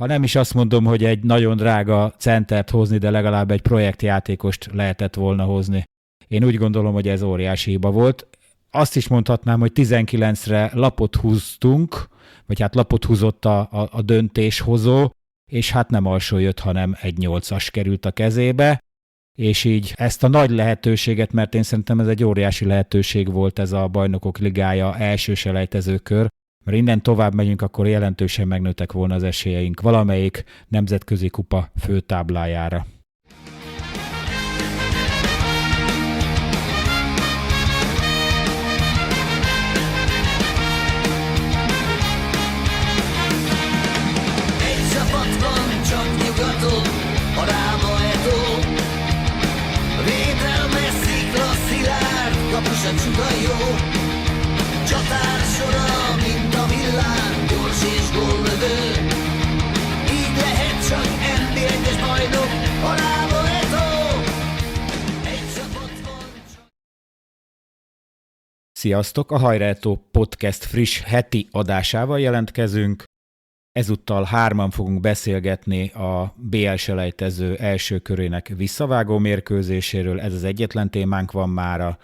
ha nem is azt mondom, hogy egy nagyon drága centert hozni, de legalább egy projektjátékost lehetett volna hozni. Én úgy gondolom, hogy ez óriási hiba volt. Azt is mondhatnám, hogy 19-re lapot húztunk, vagy hát lapot húzott a döntéshozó, és hát nem alsó jött, hanem egy 8-as került a kezébe, és így ezt a nagy lehetőséget, mert én szerintem ez egy óriási lehetőség volt ez a Bajnokok Ligája első selejtezőkör, mert innen tovább megyünk, akkor jelentősen megnőttek volna az esélyeink valamelyik nemzetközi kupa főtáblájára. Sziasztok! A Hajrá Podcast friss heti adásával jelentkezünk. Ezúttal 3-an fogunk beszélgetni a BL selejtező első körének visszavágó mérkőzéséről. Ez az egyetlen témánk van mára.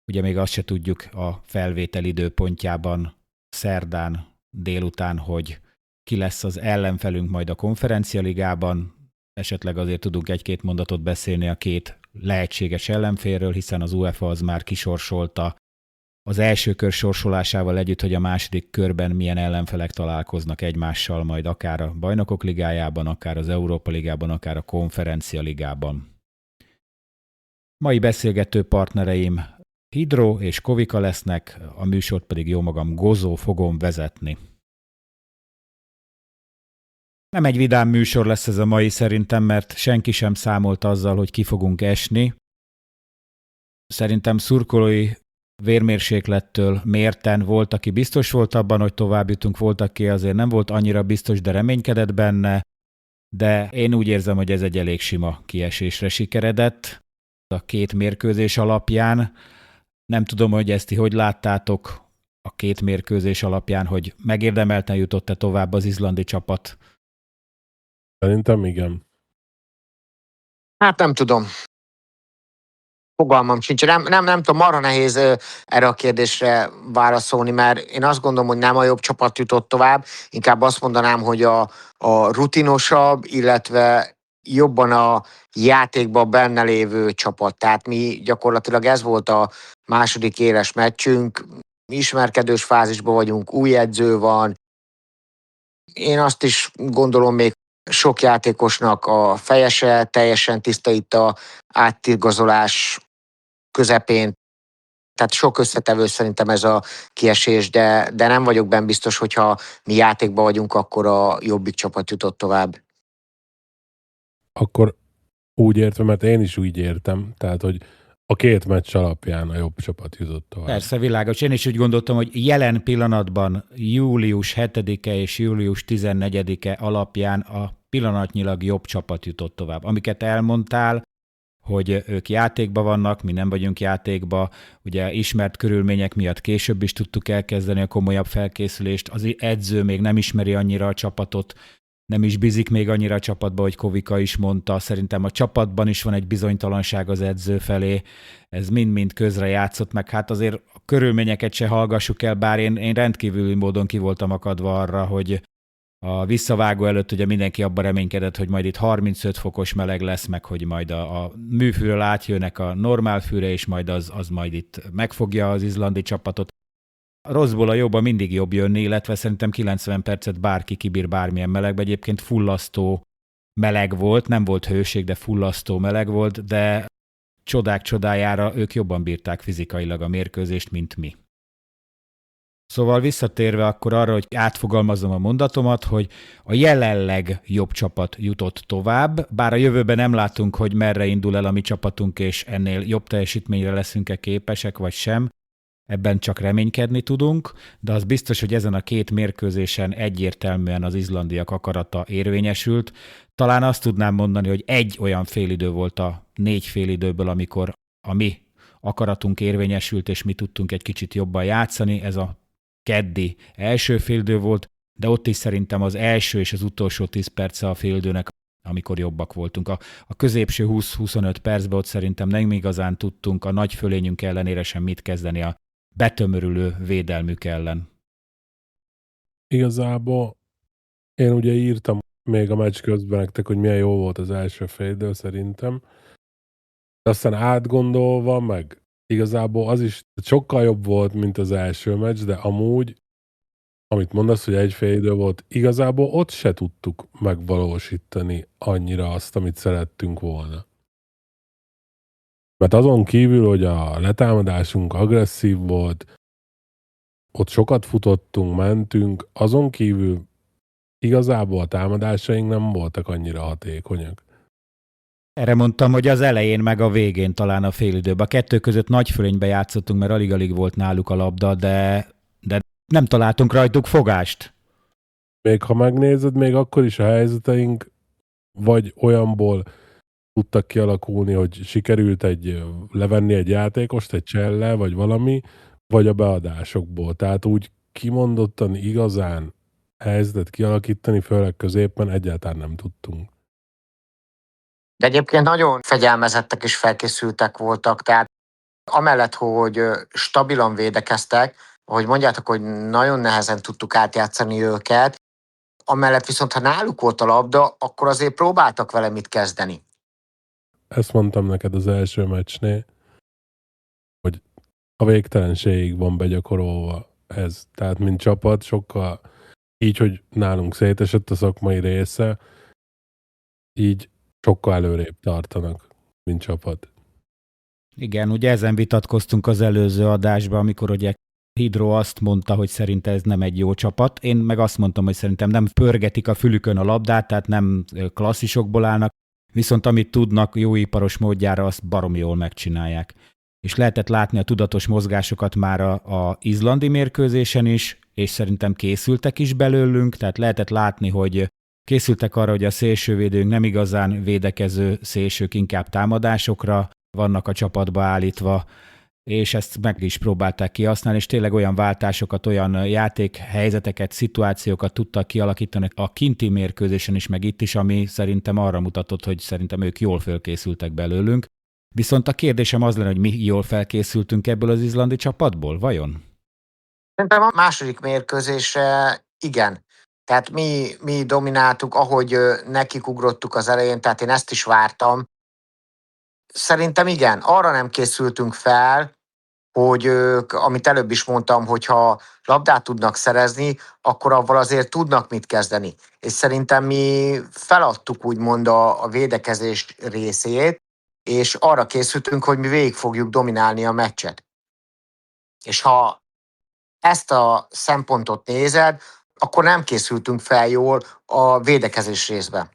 Ugye még azt se tudjuk a felvétel időpontjában szerdán délután, hogy ki lesz az ellenfelünk majd a konferencialigában. Esetleg azért tudunk egy-két mondatot beszélni a két lehetséges ellenfélről, hiszen az UEFA az már kisorsolta az első kör sorsolásával együtt, hogy a második körben milyen ellenfelek találkoznak egymással, majd akár a Bajnokok Ligájában, akár az Európa Ligában, akár a Konferencia Ligában. Mai beszélgető partnereim Hidro és Kovika lesznek, a műsort pedig jómagam Gozó fogom vezetni. Nem egy vidám műsor lesz ez a mai szerintem, mert senki sem számolt azzal, hogy ki fogunk esni. Szerintem szurkolói vérmérséklettől mérten volt, aki biztos volt abban, hogy tovább jutunk, volt, aki azért nem volt annyira biztos, de reménykedett benne, de én úgy érzem, hogy ez egy elég sima kiesésre sikeredett a két mérkőzés alapján. Nem tudom, hogy ezt ti hogy láttátok a két mérkőzés alapján, hogy megérdemelten jutott-e tovább az izlandi csapat? Szerintem igen. Hát nem tudom. Fogalmam sincs. Nem tudom, marha nehéz erre a kérdésre válaszolni, mert én azt gondolom, hogy nem a jobb csapat jutott tovább, inkább azt mondanám, hogy a rutinosabb, illetve jobban a játékban benne lévő csapat. Tehát mi gyakorlatilag ez volt a második éles meccsünk, ismerkedős fázisban vagyunk, új edző van. Én azt is gondolom, még sok játékosnak a feje se teljesen tiszta itt a átigazolás közepén. Tehát sok összetevő szerintem ez a kiesés, de nem vagyok benne biztos, hogyha mi játékban vagyunk, akkor a jobbik csapat jutott tovább. Akkor úgy értem, mert én is úgy értem, tehát, hogy a két meccs alapján a jobb csapat jutott tovább. Persze, világos. Én is úgy gondoltam, hogy jelen pillanatban július 7-e és július 14-e alapján a pillanatnyilag jobb csapat jutott tovább. Amiket elmondtál, hogy ők játékban vannak, mi nem vagyunk játékban, ugye ismert körülmények miatt később is tudtuk elkezdeni a komolyabb felkészülést, az edző még nem ismeri annyira a csapatot, nem is bízik még annyira a csapatba, hogy Kovika is mondta. Szerintem a csapatban is van egy bizonytalanság az edző felé. Ez mind-mind közre játszott, meg hát azért a körülményeket se hallgassuk el, bár én rendkívüli módon ki voltam akadva arra, hogy a visszavágó előtt ugye mindenki abban reménykedett, hogy majd itt 35 fokos meleg lesz, meg hogy majd a műfűről átjönnek a normál fűre, és majd az majd itt megfogja az izlandi csapatot. A rosszból a jobban mindig jobb jönni, illetve szerintem 90 percet bárki kibír bármilyen melegbe. Egyébként fullasztó meleg volt, nem volt hőség, de fullasztó meleg volt, de csodák csodájára ők jobban bírták fizikailag a mérkőzést, mint mi. Szóval visszatérve akkor arra, hogy átfogalmazom a mondatomat, hogy a jelenleg jobb csapat jutott tovább, bár a jövőben nem látunk, hogy merre indul el a mi csapatunk, és ennél jobb teljesítményre leszünk-e képesek, vagy sem. Ebben csak reménykedni tudunk, de az biztos, hogy ezen a két mérkőzésen egyértelműen az izlandiak akarata érvényesült. Talán azt tudnám mondani, hogy egy olyan félidő volt a 4 félidőből, amikor a mi akaratunk érvényesült, és mi tudtunk egy kicsit jobban játszani. Ez a keddi első félidő volt. de ott is szerintem az első és az utolsó 10 perce a félidőnek, amikor jobbak voltunk. A középső 20-25 percben ott szerintem nem igazán tudtunk a nagy fölényünk ellenére sem mit kezdeni a betömörülő védelmük ellen. Igazából én ugye írtam még a meccs közben nektek, hogy milyen jó volt az első félidő szerintem. De aztán átgondolva, meg igazából az is sokkal jobb volt, mint az első meccs, de amúgy, amit mondasz, hogy egy félidő volt, igazából ott se tudtuk megvalósítani annyira azt, amit szerettünk volna. Mert azon kívül, hogy a letámadásunk agresszív volt, ott sokat futottunk, mentünk, azon kívül igazából a támadásaink nem voltak annyira hatékonyak. Erre mondtam, hogy az elején meg a végén talán a félidőben. A kettő között nagy fölénybe játszottunk, mert alig-alig volt náluk a labda, de nem találtunk rajtuk fogást. Még ha megnézed, még akkor is a helyzeteink vagy olyanból tudtak kialakulni, hogy sikerült levenni egy játékost, egy cselle, vagy valami, vagy a beadásokból. Tehát úgy kimondottan igazán helyzetet kialakítani, főleg középen egyáltalán nem tudtunk. De egyébként nagyon fegyelmezettek és felkészültek voltak, tehát amellett, hogy stabilan védekeztek, ahogy mondjátok, hogy nagyon nehezen tudtuk átjátszani őket, amellett viszont, ha náluk volt a labda, akkor azért próbáltak vele mit kezdeni. Ezt mondtam neked az első meccsnél, hogy a végtelenségig van begyakorolva ez. Tehát mint csapat sokkal így, hogy nálunk szétesett a szakmai része, így sokkal előrébb tartanak, mint csapat. Igen, ugye ezen vitatkoztunk az előző adásban, amikor ugye Hidro azt mondta, hogy szerinte ez nem egy jó csapat. Én meg azt mondtam, hogy szerintem nem pörgetik a fülükön a labdát, tehát nem klasszisokból állnak, viszont amit tudnak jó iparos módjára, azt baromi jól megcsinálják. És lehetett látni a tudatos mozgásokat már a izlandi mérkőzésen is, és szerintem készültek is belőlünk, tehát lehetett látni, hogy készültek arra, hogy a szélsővédőnk nem igazán védekező szélsők, inkább támadásokra vannak a csapatba állítva, és ezt meg is próbálták kihasználni, és tényleg olyan váltásokat, olyan játékhelyzeteket, szituációkat tudtak kialakítani a kinti mérkőzésen is, meg itt is, ami szerintem arra mutatott, hogy szerintem ők jól fölkészültek belőlünk. Viszont a kérdésem az lenne, hogy mi jól felkészültünk ebből az izlandi csapatból, vajon? Szerintem a második mérkőzésre igen. Tehát mi domináltuk, ahogy nekik ugrottuk az elején, tehát én ezt is vártam. Szerintem igen, arra nem készültünk fel, hogy ők, amit előbb is mondtam, hogyha labdát tudnak szerezni, akkor avval azért tudnak mit kezdeni. És szerintem mi feladtuk úgymond a védekezés részét, és arra készültünk, hogy mi végig fogjuk dominálni a meccset. És ha ezt a szempontot nézed, akkor nem készültünk fel jól a védekezés részben.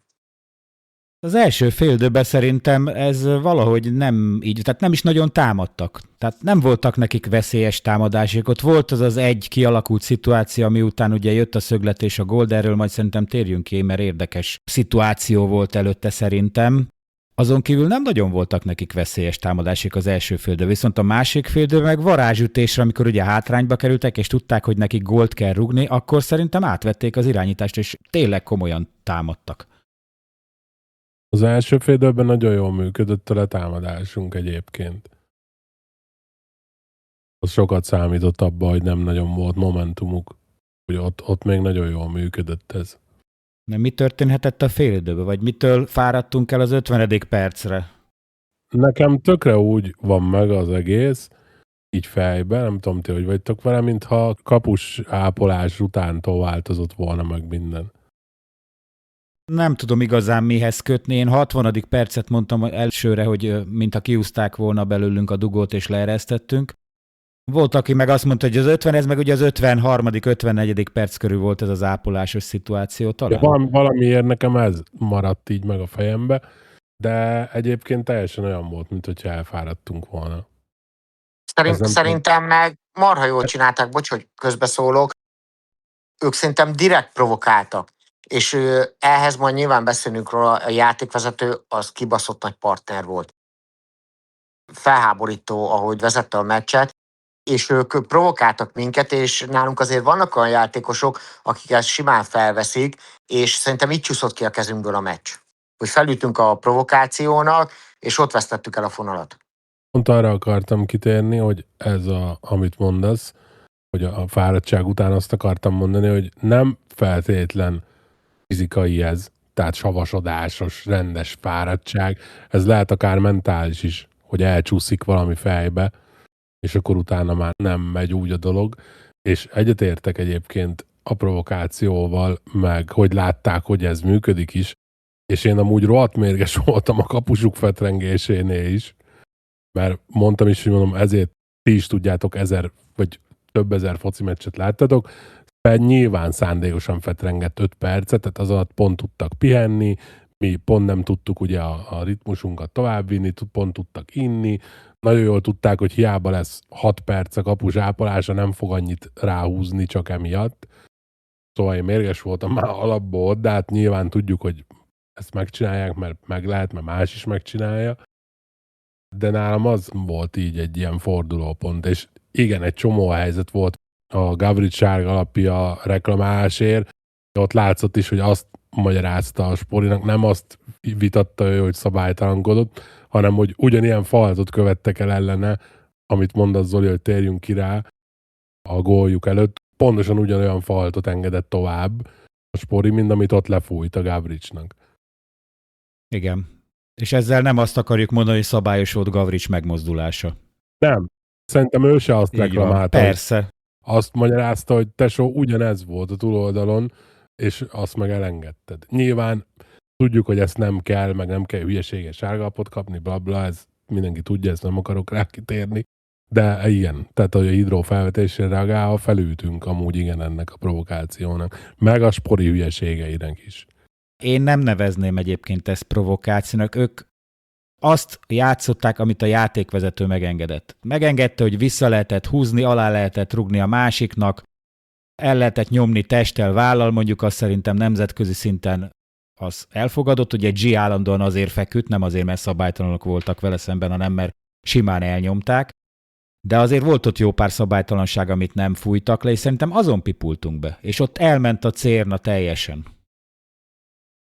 Az első félidőben szerintem ez valahogy nem így, tehát nem is nagyon támadtak. Tehát nem voltak nekik veszélyes támadások. Ott volt az egy kialakult szituáció, ami után ugye jött a szöglet és a gól, de erről majd szerintem térjünk ki, mert érdekes szituáció volt előtte szerintem. Azon kívül nem nagyon voltak nekik veszélyes támadások az első félidőben, viszont a másik félidőben meg varázsütésre, amikor ugye hátrányba kerültek, és tudták, hogy nekik gólt kell rugni, akkor szerintem átvették az irányítást, és tényleg komolyan támadtak. Az első félidőben nagyon jól működött a letámadásunk egyébként. Az sokat számított abba, hogy nem nagyon volt momentumuk. Hogy ott még nagyon jól működött ez. De mi történhetett a félidőben, vagy mitől fáradtunk el az 50. percre? Nekem tökre úgy van meg az egész, így fejben, nem tudom ti, hogy vagytok vele, mintha kapus ápolás utántól változott volna meg minden. Nem tudom igazán mihez kötni. Én 60. percet mondtam elsőre, hogy mintha kiúzták volna belőlünk a dugót és leeresztettünk. Volt, aki meg azt mondta, hogy az 50, ez meg ugye az 53., 54. perc körül volt ez az ápolásos szituáció talán. Ja, valamiért nekem ez maradt így meg a fejembe, de egyébként teljesen olyan volt, mint hogyha elfáradtunk volna. Szerintem meg marha jól csinálták, bocs, hogy közbeszólok, ők szerintem direkt provokáltak. És ehhez majd nyilván beszélünk róla, a játékvezető az kibaszott nagy partner volt. Felháborító, ahogy vezette a meccset, és ők provokáltak minket, és nálunk azért vannak olyan játékosok, akik ezt simán felveszik, és szerintem így csúszott ki a kezünkből a meccs. Hogy felütünk a provokációnak, és ott vesztettük el a fonalat. Pont arra akartam kitérni, hogy amit mondasz, hogy a fáradtság után azt akartam mondani, hogy nem feltétlen fizikai ez, tehát savasodásos, rendes fáradtság, ez lehet akár mentális is, hogy elcsúszik valami fejbe, és akkor utána már nem megy úgy a dolog, és egyetértek egyébként a provokációval, meg hogy látták, hogy ez működik is, és én amúgy rohadt mérges voltam a kapusuk fetrengésénél is, mert mondtam is, hogy mondom, ezért ti is tudjátok 1000 vagy több ezer foci meccset láttatok, nyilván szándékosan fetrengett 5 percet, tehát az alatt pont tudtak pihenni, mi pont nem tudtuk ugye a ritmusunkat továbbvinni, pont tudtak inni, nagyon jól tudták, hogy hiába lesz 6 perc a kapus ápolása, nem fog annyit ráhúzni csak emiatt. Szóval én mérges voltam már alapból, de hát nyilván tudjuk, hogy ezt megcsinálják, mert meg lehet, mert más is megcsinálja. De nálam az volt így egy ilyen fordulópont, és igen, egy csomó helyzet volt a Gavrics sárga alapja reklamálásért, ott látszott is, hogy azt magyarázta a Sporinak, nem azt vitatta ő, hogy szabálytalankodott, hanem hogy ugyanilyen faulatot követtek el ellene, amit mondasz Zoli, hogy térjünk ki rá a góljuk előtt, pontosan ugyanolyan faulatot engedett tovább a Spori, mint amit ott lefújt a Gavricsnak. Igen. És ezzel nem azt akarjuk mondani, hogy szabályos volt Gavrics megmozdulása. Nem. Szerintem ő se azt reklamálta. Persze. Azt magyarázta, hogy tesó, ugyanez volt a túloldalon, és azt meg elengedted. Nyilván tudjuk, hogy ezt nem kell, meg nem kell hülyeséges sárgalapot kapni, blabla, ez mindenki tudja, ezt nem akarok rá kitérni. De igen, tehát hogy a hidró felvetésre reagálva felültünk amúgy igen ennek a provokációnak. Meg a Spori hülyeségeinek is. Én nem nevezném egyébként ezt provokációnak. Ők azt játszották, amit a játékvezető megengedett. Megengedte, hogy vissza lehetett húzni, alá lehetett rugni a másiknak, el lehetett nyomni testtel, vállal, mondjuk azt szerintem nemzetközi szinten az elfogadott. Ugye G állandóan azért feküdt, nem azért, mert szabálytalanok voltak vele szemben, hanem mert simán elnyomták. De azért volt ott jó pár szabálytalanság, amit nem fújtak le, és szerintem azon pipultunk be. És ott elment a cérna teljesen.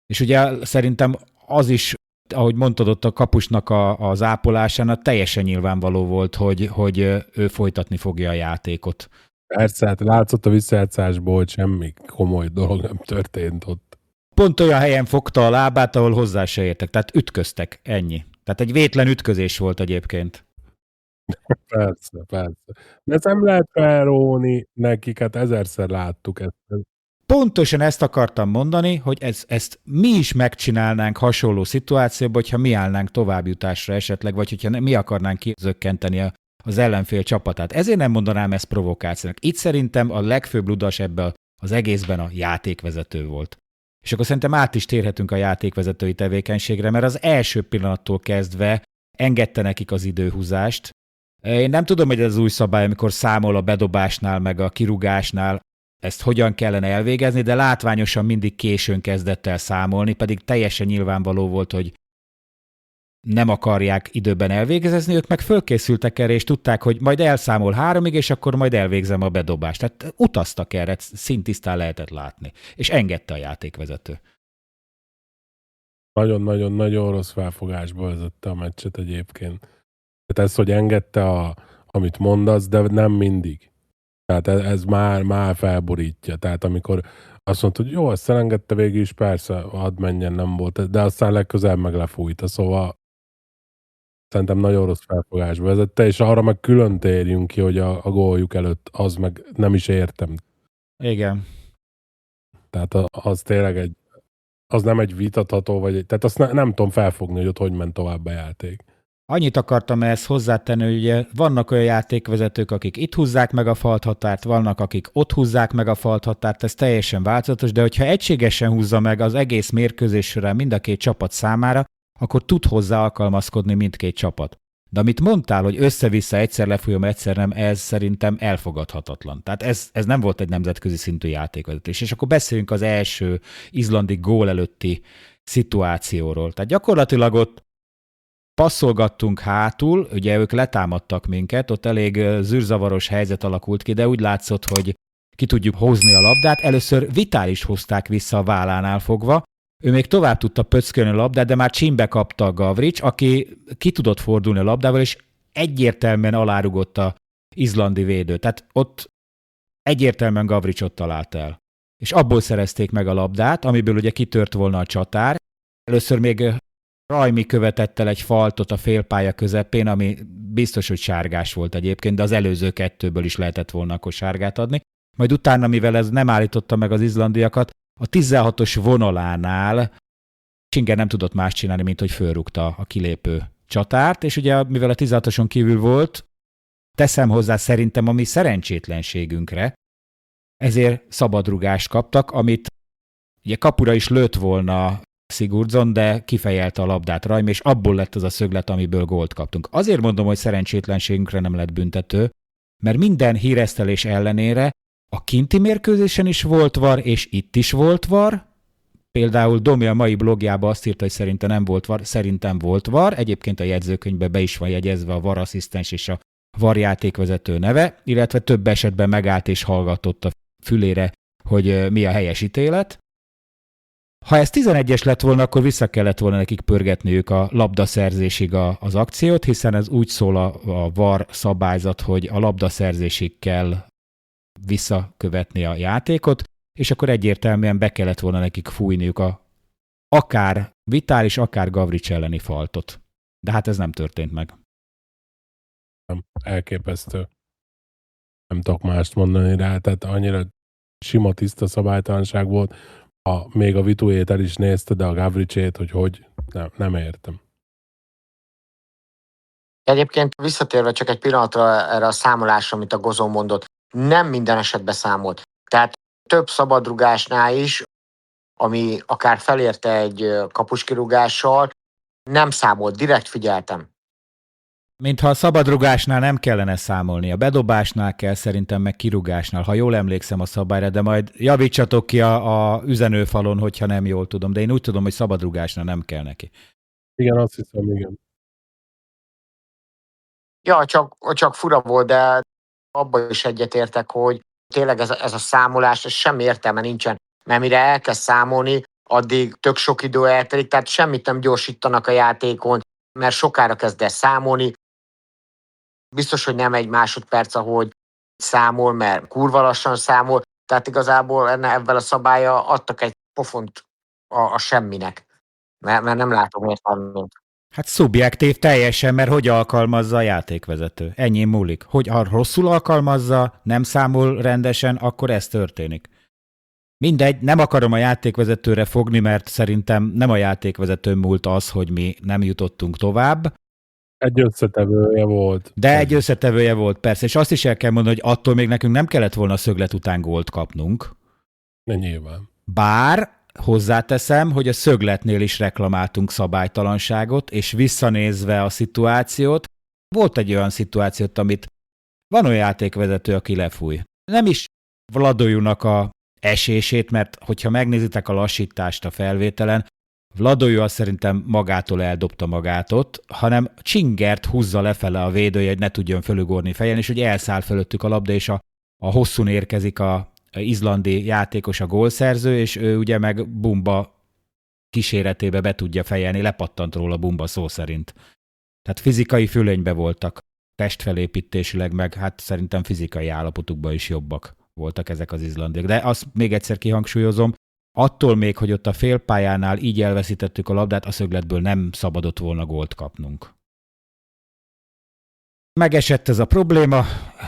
És ugye szerintem az is, ahogy mondtad ott a kapusnak az ápolásánál, teljesen nyilvánvaló volt, hogy ő folytatni fogja a játékot. Persze, hát látszott a visszajátszásból, hogy semmi komoly dolog nem történt ott. Pont olyan helyen fogta a lábát, ahol hozzá se értek, tehát ütköztek, ennyi. Tehát egy vétlen ütközés volt egyébként. Persze. De ezt nem lehet felróni nekik, hát 1000-szer láttuk ezt. Pontosan ezt akartam mondani, hogy ezt mi is megcsinálnánk hasonló szituációban, hogyha mi állnánk továbbjutásra esetleg, vagy hogyha mi akarnánk kizökkenteni az ellenfél csapatát. Ezért nem mondanám ezt provokációnak. Itt szerintem a legfőbb ludas ebben az egészben a játékvezető volt. És akkor szerintem át is térhetünk a játékvezetői tevékenységre, mert az első pillanattól kezdve engedte nekik az időhúzást. Én nem tudom, hogy ez az új szabály, amikor számol a bedobásnál, meg a kirúgásnál, ezt hogyan kellene elvégezni, de látványosan mindig későn kezdett el számolni, pedig teljesen nyilvánvaló volt, hogy nem akarják időben elvégezni, ők meg fölkészültek erre, és tudták, hogy majd elszámol 3-ig, és akkor majd elvégzem a bedobást. Tehát utaztak erre, szintisztán lehetett látni. És engedte a játékvezető. Nagyon-nagyon-nagyon rossz felfogásba vezette a meccset egyébként. Tehát ez, hogy engedte, amit mondasz, de nem mindig. Tehát ez már felborítja. Tehát amikor azt mondta, hogy jó, ezt elengedte végül is, persze, hadd menjen, nem volt, de aztán legközelebb meg lefújta, szóval szerintem nagyon rossz felfogásba vezette, és arra meg külön térjünk ki, hogy a góljuk előtt az meg nem is értem. Igen. Tehát az tényleg az nem egy vitatható, tehát azt nem tudom felfogni, hogy ott ment tovább a játék. Annyit akartam ehhez hozzátenni, hogy ugye vannak olyan játékvezetők, akik itt húzzák meg a falthatárt, vannak, akik ott húzzák meg a falthatárt, ez teljesen változatos, de hogyha egységesen húzza meg az egész mérkőzés során mind a két csapat számára, akkor tud hozzá alkalmazkodni mindkét csapat. De amit mondtál, hogy össze-vissza egyszer lefújom, egyszer nem, ez szerintem elfogadhatatlan. Tehát ez nem volt egy nemzetközi szintű játékvezetés. És akkor beszéljünk az első izlandi gól előtti szituációról. Tehát gyakorlatilag ott passzolgattunk hátul, ugye ők letámadtak minket, ott elég zűrzavaros helyzet alakult ki, de úgy látszott, hogy ki tudjuk hozni a labdát. Először Vitális hozták vissza a vállánál fogva, ő még tovább tudta pöckölni a labdát, de már csimbe kapta a Gavrics, aki ki tudott fordulni a labdával, és egyértelműen alárugott a izlandi védő. Tehát ott egyértelműen Gavricsot talált el. És abból szerezték meg a labdát, amiből ugye kitört volna a csatár. Először még Rajmi követett el egy faltot a félpálya közepén, ami biztos, hogy sárgás volt egyébként, de az előző kettőből is lehetett volna akkor sárgát adni. Majd utána, mivel ez nem állította meg az izlandiakat, a 16-os vonalánál Singer nem tudott más csinálni, mint hogy fölrúgta a kilépő csatárt, és ugye mivel a 16-oson kívül volt, teszem hozzá szerintem a mi szerencsétlenségünkre, ezért szabadrugást kaptak, amit ugye kapura is lőtt volna Sigurdsson, de kifejelte a labdát Rajmi, és abból lett az a szöglet, amiből gólt kaptunk. Azért mondom, hogy szerencsétlenségünkre nem lett büntető, mert minden híresztelés ellenére a kinti mérkőzésen is volt VAR, és itt is volt VAR. Például Domi a mai blogjában azt írta, hogy szerintem nem volt VAR, szerintem volt VAR. Egyébként a jegyzőkönyvben be is van jegyezve a VAR asszisztens és a VAR játékvezető neve, illetve több esetben megállt és hallgatott a fülére, hogy mi a helyes ítélet. Ha ez 11-es lett volna, akkor vissza kellett volna nekik pörgetniük a labdaszerzésig az akciót, hiszen ez úgy szól a VAR szabályzat, hogy a labdaszerzésig kell visszakövetni a játékot, és akkor egyértelműen be kellett volna nekik fújniuk akár Vitális, akár Gavrics elleni faltot. De hát ez nem történt meg. Elképesztő. Nem tudok mást mondani rá, tehát annyira sima, tiszta szabálytalanság volt. Még a Vituét el is nézte, de a Gavricsét, hogy nem értem. Egyébként visszatérve csak egy pillanatra erre a számolásra, amit a Gozon mondott, nem minden esetben számolt. Tehát több szabadrugásnál is, ami akár felérte egy kapuskirúgással, nem számolt, direkt figyeltem. Mintha a szabadrugásnál nem kellene számolni, a bedobásnál kell, szerintem meg kirúgásnál, ha jól emlékszem a szabályra, de majd javítsatok ki a üzenőfalon, hogyha nem jól tudom, de én úgy tudom, hogy szabadrugásnál nem kell neki. Igen, azt hiszem, igen. Ja, csak fura volt, de abban is egyetértek, hogy tényleg ez a számolás, ez semmi értelme nincsen, mert mire elkezd számolni, addig tök sok idő eltelik, tehát semmit nem gyorsítanak a játékon, mert sokára kezd el számolni. Biztos, hogy nem egy másodperc, ahogy számol, mert kurva lassan számol, tehát igazából ebben a szabálya adtak egy pofont a semminek, mert nem látom értelmét. Hát szubjektív teljesen, mert hogy alkalmazza a játékvezető. Ennyi múlik. Hogy ha rosszul alkalmazza, nem számol rendesen, akkor ez történik. Mindegy, nem akarom a játékvezetőre fogni, mert szerintem nem a játékvezetőn múlt az, hogy mi nem jutottunk tovább. Egy összetevője volt. De egy összetevője volt, persze. És azt is el kell mondani, hogy attól még nekünk nem kellett volna a szöglet után gólt kapnunk. Ne nyilván. Bár hozzáteszem, hogy a szögletnél is reklamáltunk szabálytalanságot, és visszanézve a szituációt, volt egy olyan szituációt, amit van olyan játékvezető, aki lefúj. Nem is Vladojunak a esését, mert hogyha megnézitek a lassítást a felvételen, Vladojú azt szerintem magától eldobta magát ott, hanem Csingert húzza lefele a védője, hogy ne tudjon fölugorni fejen, és hogy elszáll fölöttük a labda, és a hosszún érkezik a izlandi játékos, a gólszerző, és ő ugye meg Bumba kíséretébe be tudja fejelni, lepattant róla Bumba szó szerint. Tehát fizikai fölénybe voltak, testfelépítésileg, meg hát szerintem fizikai állapotukban is jobbak voltak ezek az izlandiak. De azt még egyszer kihangsúlyozom, attól még, hogy ott a félpályánál így elveszítettük a labdát, a szögletből nem szabadott volna gólt kapnunk. Megesett ez a probléma,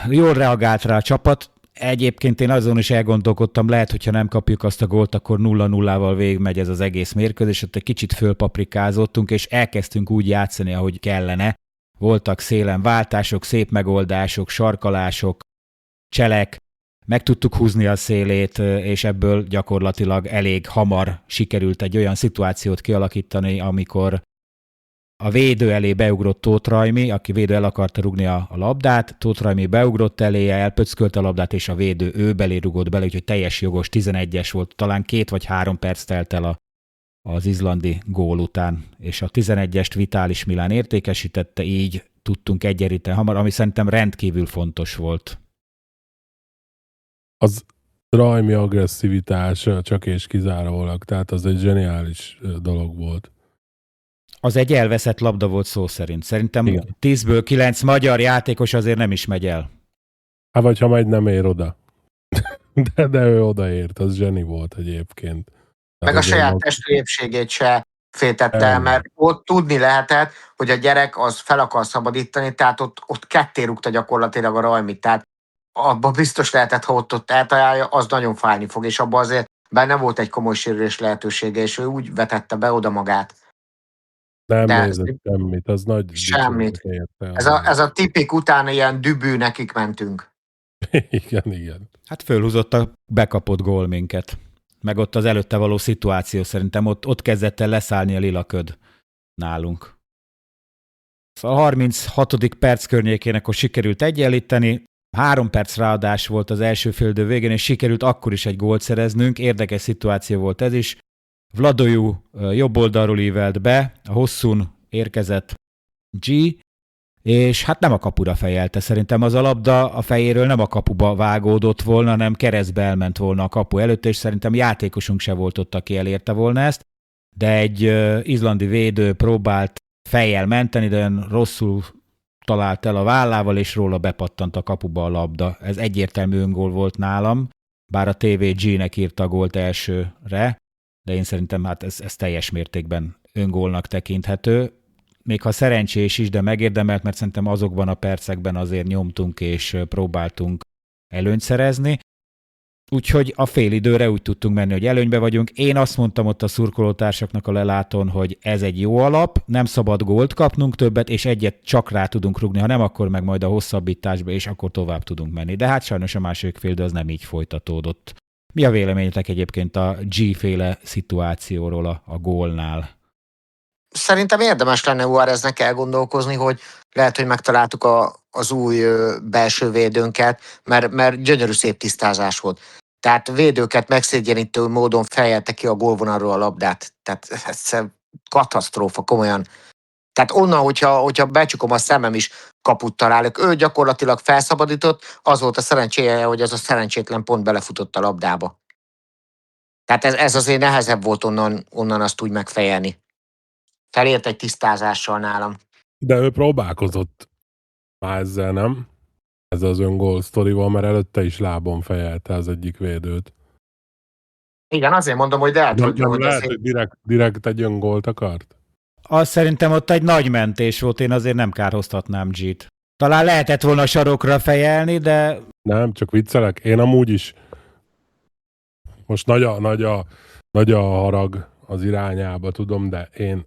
jól reagált rá a csapat. Egyébként én azon is elgondolkodtam, lehet, hogyha nem kapjuk azt a gólt, akkor 0-0-val végigmegy ez az egész mérkőzés, ott egy kicsit fölpaprikázottunk, és elkezdtünk úgy játszani, ahogy kellene. Voltak szélen váltások, szép megoldások, sarkalások, cselek, meg tudtuk húzni a szélét, és ebből gyakorlatilag elég hamar sikerült egy olyan szituációt kialakítani, amikor a védő elé beugrott Tóth Rajmi, aki védő el akarta rúgni a labdát, Tóth Rajmi beugrott eléje, elpöckölte a labdát, és a védő ő belé rúgott bele, úgyhogy teljes jogos, 11-es volt, talán 2 vagy 3 perc telt el az izlandi gól után, és a 11-est Vitális Milán értékesítette, így tudtunk egyenlíteni hamar, ami szerintem rendkívül fontos volt. Az Rajmi agresszivitás csak és kizárólag, tehát az egy zseniális dolog volt. Az egy elveszett labda volt szó szerint. Szerintem Igen. 10-ből 9 magyar játékos azért nem is megy el. Hát vagy ha megy, nem ér oda. de ő odaért, az zseni volt egyébként. Meg a saját testi épségét se féltette el, mert ott tudni lehetett, hogy a gyerek az fel akar szabadítani, tehát ott ketté rúgta gyakorlatilag a Rajmit. Tehát abban biztos lehetett, ha ott eltalálja, az nagyon fájni fog, és abban azért benne volt egy komoly sérülés lehetősége, és ő úgy vetette be oda magát. Nem nézett semmit, az nagy semmit. Ez a tipik után ilyen dübű, nekik mentünk. Igen. Hát fölhúzott a bekapott gól minket. Meg ott az előtte való szituáció szerintem, ott kezdett el leszállni a lilaköd nálunk. A 36. perc környékén akkor sikerült egyenlíteni, 3 perc ráadás volt az első félidő végén, és sikerült akkor is egy gólt szereznünk. Érdekes szituáció volt ez is. Vladojú jobb oldalról ívelt be, a hosszún érkezett G, és hát nem a kapura fejelte. Szerintem az a labda a fejéről nem a kapuba vágódott volna, hanem keresztbe elment volna a kapu előtt, és szerintem játékosunk se volt ott, aki elérte volna ezt, de egy izlandi védő próbált fejjel menteni, de olyan rosszul talált el a vállával, és róla bepattant a kapuba a labda. Ez egyértelmű öngól volt nálam, bár a TV G-nek írta a gólt elsőre, de én szerintem hát ez teljes mértékben öngólnak tekinthető. Még ha szerencsés is, de megérdemelt, mert szerintem azokban a percekben azért nyomtunk és próbáltunk előnyt szerezni. Úgyhogy a félidőre úgy tudtunk menni, hogy előnybe vagyunk. Én azt mondtam ott a szurkolótársaknak a lelátón, hogy ez egy jó alap, nem szabad gólt kapnunk többet, és egyet csak rá tudunk rugni, ha nem, akkor meg majd a hosszabbításba, és akkor tovább tudunk menni. De hát sajnos a második félidő az nem így folytatódott. Mi a véleményetek egyébként a G-féle szituációról a gólnál? Szerintem érdemes lenne Juáreznek elgondolkozni, hogy lehet, hogy megtaláltuk az új belső védőnket, mert gyönyörű szép tisztázás volt. Tehát védőket megszégyenítő módon fejelte ki a gólvonalról a labdát. Tehát ez katasztrófa, komolyan. Tehát onnan, hogyha becsukom a szemem is, kaput találok. Ő gyakorlatilag felszabadított, az volt a szerencséje, hogy az a szerencsétlen pont belefutott a labdába. Tehát ez azért nehezebb volt onnan azt úgy megfejelni. Felért egy tisztázással nálam. De ő próbálkozott már ezzel, nem? Ez az öngól sztorival, mert előtte is lábon fejelte az egyik védőt. Igen, azért mondom, hogy lehet, hogy lehet, hogy direkt egy öngólt akart? Azt szerintem ott egy nagy mentés volt, én azért nem kárhoztatnám G-t. Talán lehetett volna sarokra fejelni, de... Nem, csak viccelek. Én amúgy is most nagy a harag az irányába, tudom, de én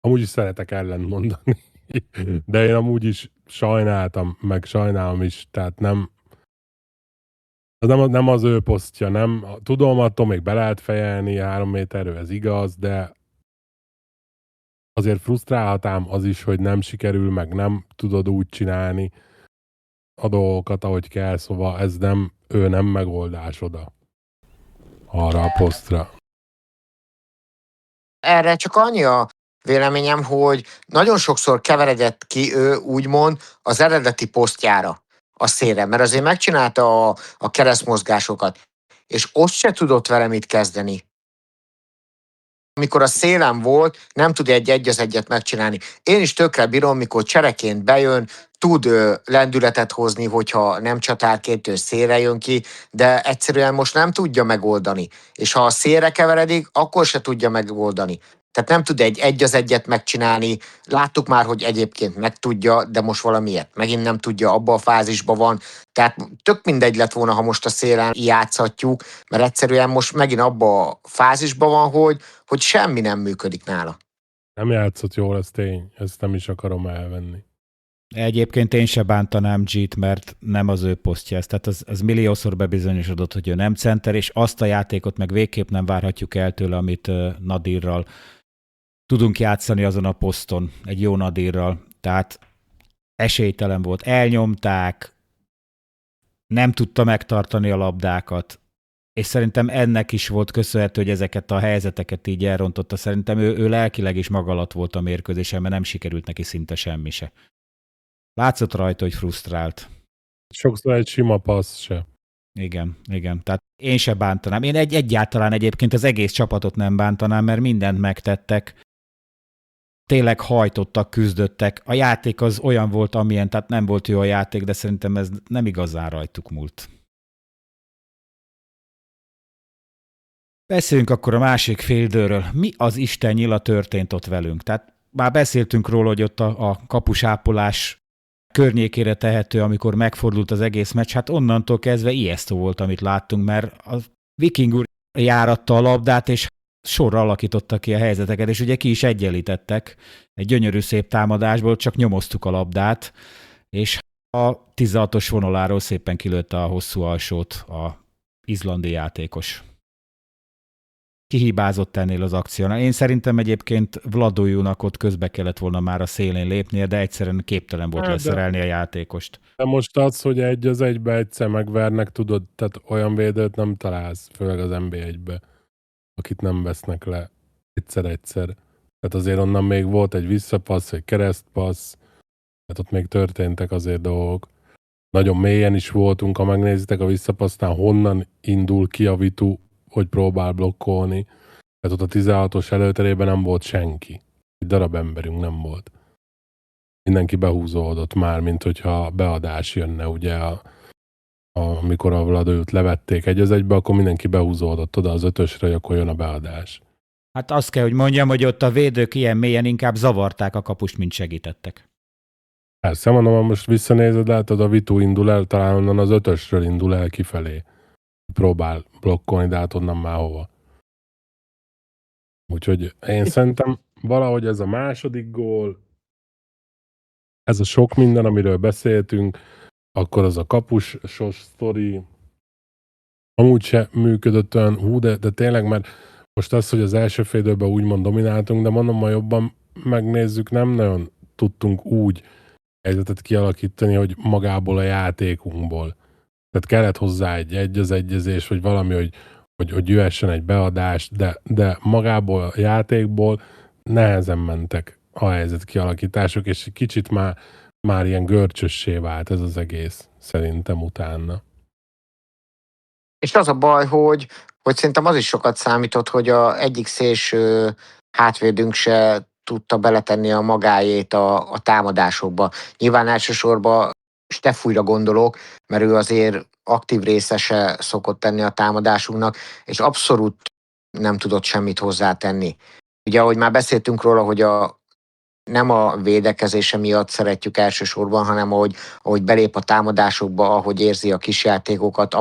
amúgy is szeretek ellent mondani. De én amúgy is sajnáltam, meg sajnálom is, tehát nem az ő posztja, nem. Tudom, attól még be lehet fejelni 3 méterről, ez igaz, de azért frusztrálhat ám az is, hogy nem sikerül, meg nem tudod úgy csinálni a dolgokat, ahogy kell, szóval ő nem megoldás oda arra a posztra. Erre csak annyi a véleményem, hogy nagyon sokszor keveredett ki ő úgymond az eredeti posztjára a szélre, mert azért megcsinálta a keresztmozgásokat, és ott se tudott vele mit kezdeni. Amikor a szélen volt, nem tud egy az egyet megcsinálni. Én is tökre bírom, mikor csereként bejön, tud lendületet hozni, hogyha nem csatárként ő szélre jön ki, de egyszerűen most nem tudja megoldani. És ha a szélre keveredik, akkor se tudja megoldani. Tehát nem tud egy az egyet megcsinálni. Láttuk már, hogy egyébként meg tudja, de most valamiért megint nem tudja, abban a fázisban van. Tehát tök mindegy lett volna, ha most a szélen játszhatjuk, mert egyszerűen most megint abban a fázisban van, hogy semmi nem működik nála. Nem játszott jól, ez tény. Ezt nem is akarom elvenni. Egyébként én se bántanám G-t, mert nem az ő posztja ez. Tehát az milliószor bebizonyosodott, hogy ő nem center, és azt a játékot meg végképp nem várhatjuk el tőle, amit Nadirral tudunk játszani azon a poszton, egy jó Nadirral. Tehát esélytelen volt. Elnyomták, nem tudta megtartani a labdákat. és szerintem ennek is volt köszönhető, hogy ezeket a helyzeteket így elrontotta. Szerintem ő lelkileg is maga alatt volt a mérkőzésen, mert nem sikerült neki szinte semmi se. Látszott rajta, hogy frusztrált. Sokszor egy sima passz se. Igen. Tehát én se bántanám. Én egyáltalán egyébként az egész csapatot nem bántanám, mert mindent megtettek. Tényleg hajtottak, küzdöttek. A játék az olyan volt, amilyen, tehát nem volt jó a játék, de szerintem ez nem igazán rajtuk múlt. Beszéljünk akkor a másik fél időről. Mi az Isten nyila történt ott velünk? Tehát már beszéltünk róla, hogy ott a kapusápolás környékére tehető, amikor megfordult az egész meccs, hát onnantól kezdve ijesztő volt, amit láttunk, mert a Viking úr járatta a labdát, és sorra alakította ki a helyzeteket, és ugye ki is egyenlítettek. Egy gyönyörű szép támadásból csak nyomoztuk a labdát, és a 16-os vonaláról szépen kilőtte a hosszú alsót a izlandi játékos. Kihibázott ennél az akciónál. Én szerintem egyébként Vladójúnak ott közbe kellett volna már a szélén lépnie, de egyszerűen képtelen volt leszerelni a játékost. De most az, hogy egy az egybe egyszer megvernek, tudod, tehát olyan védőt nem találsz, főleg az NB1-be, akit nem vesznek le egyszer-egyszer. Tehát azért onnan még volt egy visszapassz, egy keresztpassz, tehát ott még történtek azért dolgok. Nagyon mélyen is voltunk, ha megnézitek a visszapasztán, honnan indul ki a Vitu, hogy próbál blokkolni. Tehát ott a 16-os előterében nem volt senki. Egy darab emberünk nem volt. Mindenki behúzódott már, mint hogyha beadás jönne, ugye amikor a Vladójút levették egy az egybe, akkor mindenki behúzódott oda az 5-ösre, hogy akkor jön a beadás. Hát azt kell, hogy mondjam, hogy ott a védők ilyen mélyen inkább zavarták a kapust, mint segítettek. Persze, mondom, ha most visszanézed, látod, a Vitu indul el, talán onnan az 5-ösről indul el kifelé. Próbál blokkolni, de hát onnan már hova. Úgyhogy én szerintem valahogy ez a második gól, ez a sok minden, amiről beszéltünk, akkor az a kapusos sztori, amúgy se működött olyan, de tényleg, mert most az, hogy az első fél időben úgymond domináltunk, de mondom, ma jobban megnézzük, nem nagyon tudtunk úgy helyzetet kialakítani, hogy magából a játékunkból. Tehát kellett hozzá egy az egyezés, vagy valami, hogy jöhessen egy beadás, de magából a játékból nehezen mentek a helyzet kialakítások, és egy kicsit már ilyen görcsössé vált ez az egész, szerintem utána. És az a baj, hogy szerintem az is sokat számított, hogy a egyik szélső hátvédünk se tudta beletenni a magáét a támadásokba. Nyilván elsősorban Stefújra gondolok, mert ő azért aktív részese szokott tenni a támadásunknak, és abszolút nem tudott semmit hozzátenni. Ugye, ahogy már beszéltünk róla, hogy nem a védekezése miatt szeretjük elsősorban, hanem ahogy belép a támadásokba, ahogy érzi a kisjátékokat,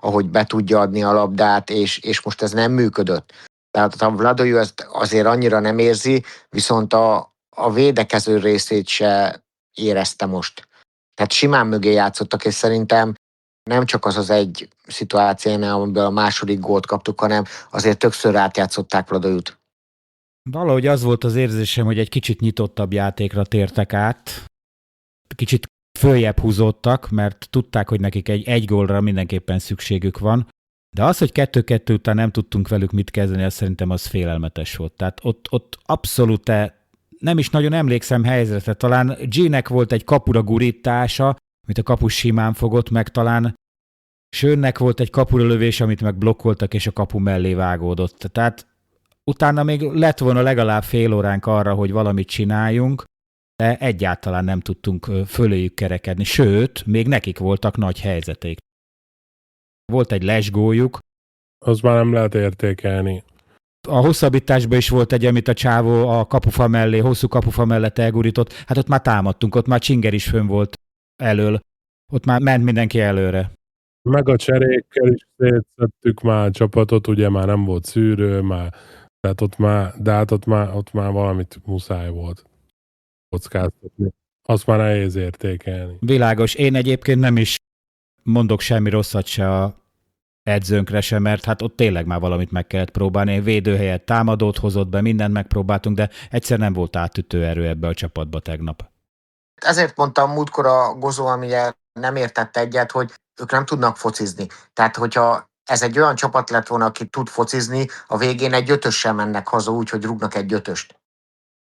ahogy be tudja adni a labdát, és most ez nem működött. Tehát a Vladójú ezt azért annyira nem érzi, viszont a védekező részét se érezte most. Tehát simán mögé játszottak, és szerintem nem csak az egy szituáció, amiből a második gólt kaptuk, hanem azért többször átjátszották Vladójút. Valahogy az volt az érzésem, hogy egy kicsit nyitottabb játékra tértek át, kicsit följebb húzódtak, mert tudták, hogy nekik egy gólra mindenképpen szükségük van, de az, hogy 2-2 után nem tudtunk velük mit kezdeni, az szerintem az félelmetes volt. Tehát ott abszolút nem is nagyon emlékszem helyzetre, talán G-nek volt egy kapura gurítása, amit a kapus simán fogott, meg talán Schönnek volt egy kapura lövés, amit meg blokkoltak, és a kapu mellé vágódott. Tehát utána még lett volna legalább fél óránk arra, hogy valamit csináljunk, de egyáltalán nem tudtunk föléjük kerekedni. Sőt, még nekik voltak nagy helyzeték. Volt egy lesgóljuk. Az már nem lehet értékelni. A hosszabbításban is volt egy, amit a csávó a kapufa mellé, hosszú kapufa mellett elgurított. Hát ott már támadtunk, ott már Csinger is fönn volt elől. Ott már ment mindenki előre. Meg a cserékkel is szétszettük már a csapatot, ugye már nem volt szűrő, tehát ott már valamit muszáj volt kockáztatni. Azt már nehéz értékelni. Világos. Én egyébként nem is mondok semmi rosszat se a edzőnkre sem, mert hát ott tényleg már valamit meg kellett próbálni. Védőhelyet támadót hozott be, mindent megpróbáltunk, de egyszer nem volt átütő erő ebbe a csapatba tegnap. Ezért mondtam múltkor a Gozó, amire nem értett egyet, hogy ők nem tudnak focizni. Tehát, hogyha ez egy olyan csapat lett volna, aki tud focizni, a végén egy 5-össel mennek haza úgy, hogy rúgnak egy 5-öst.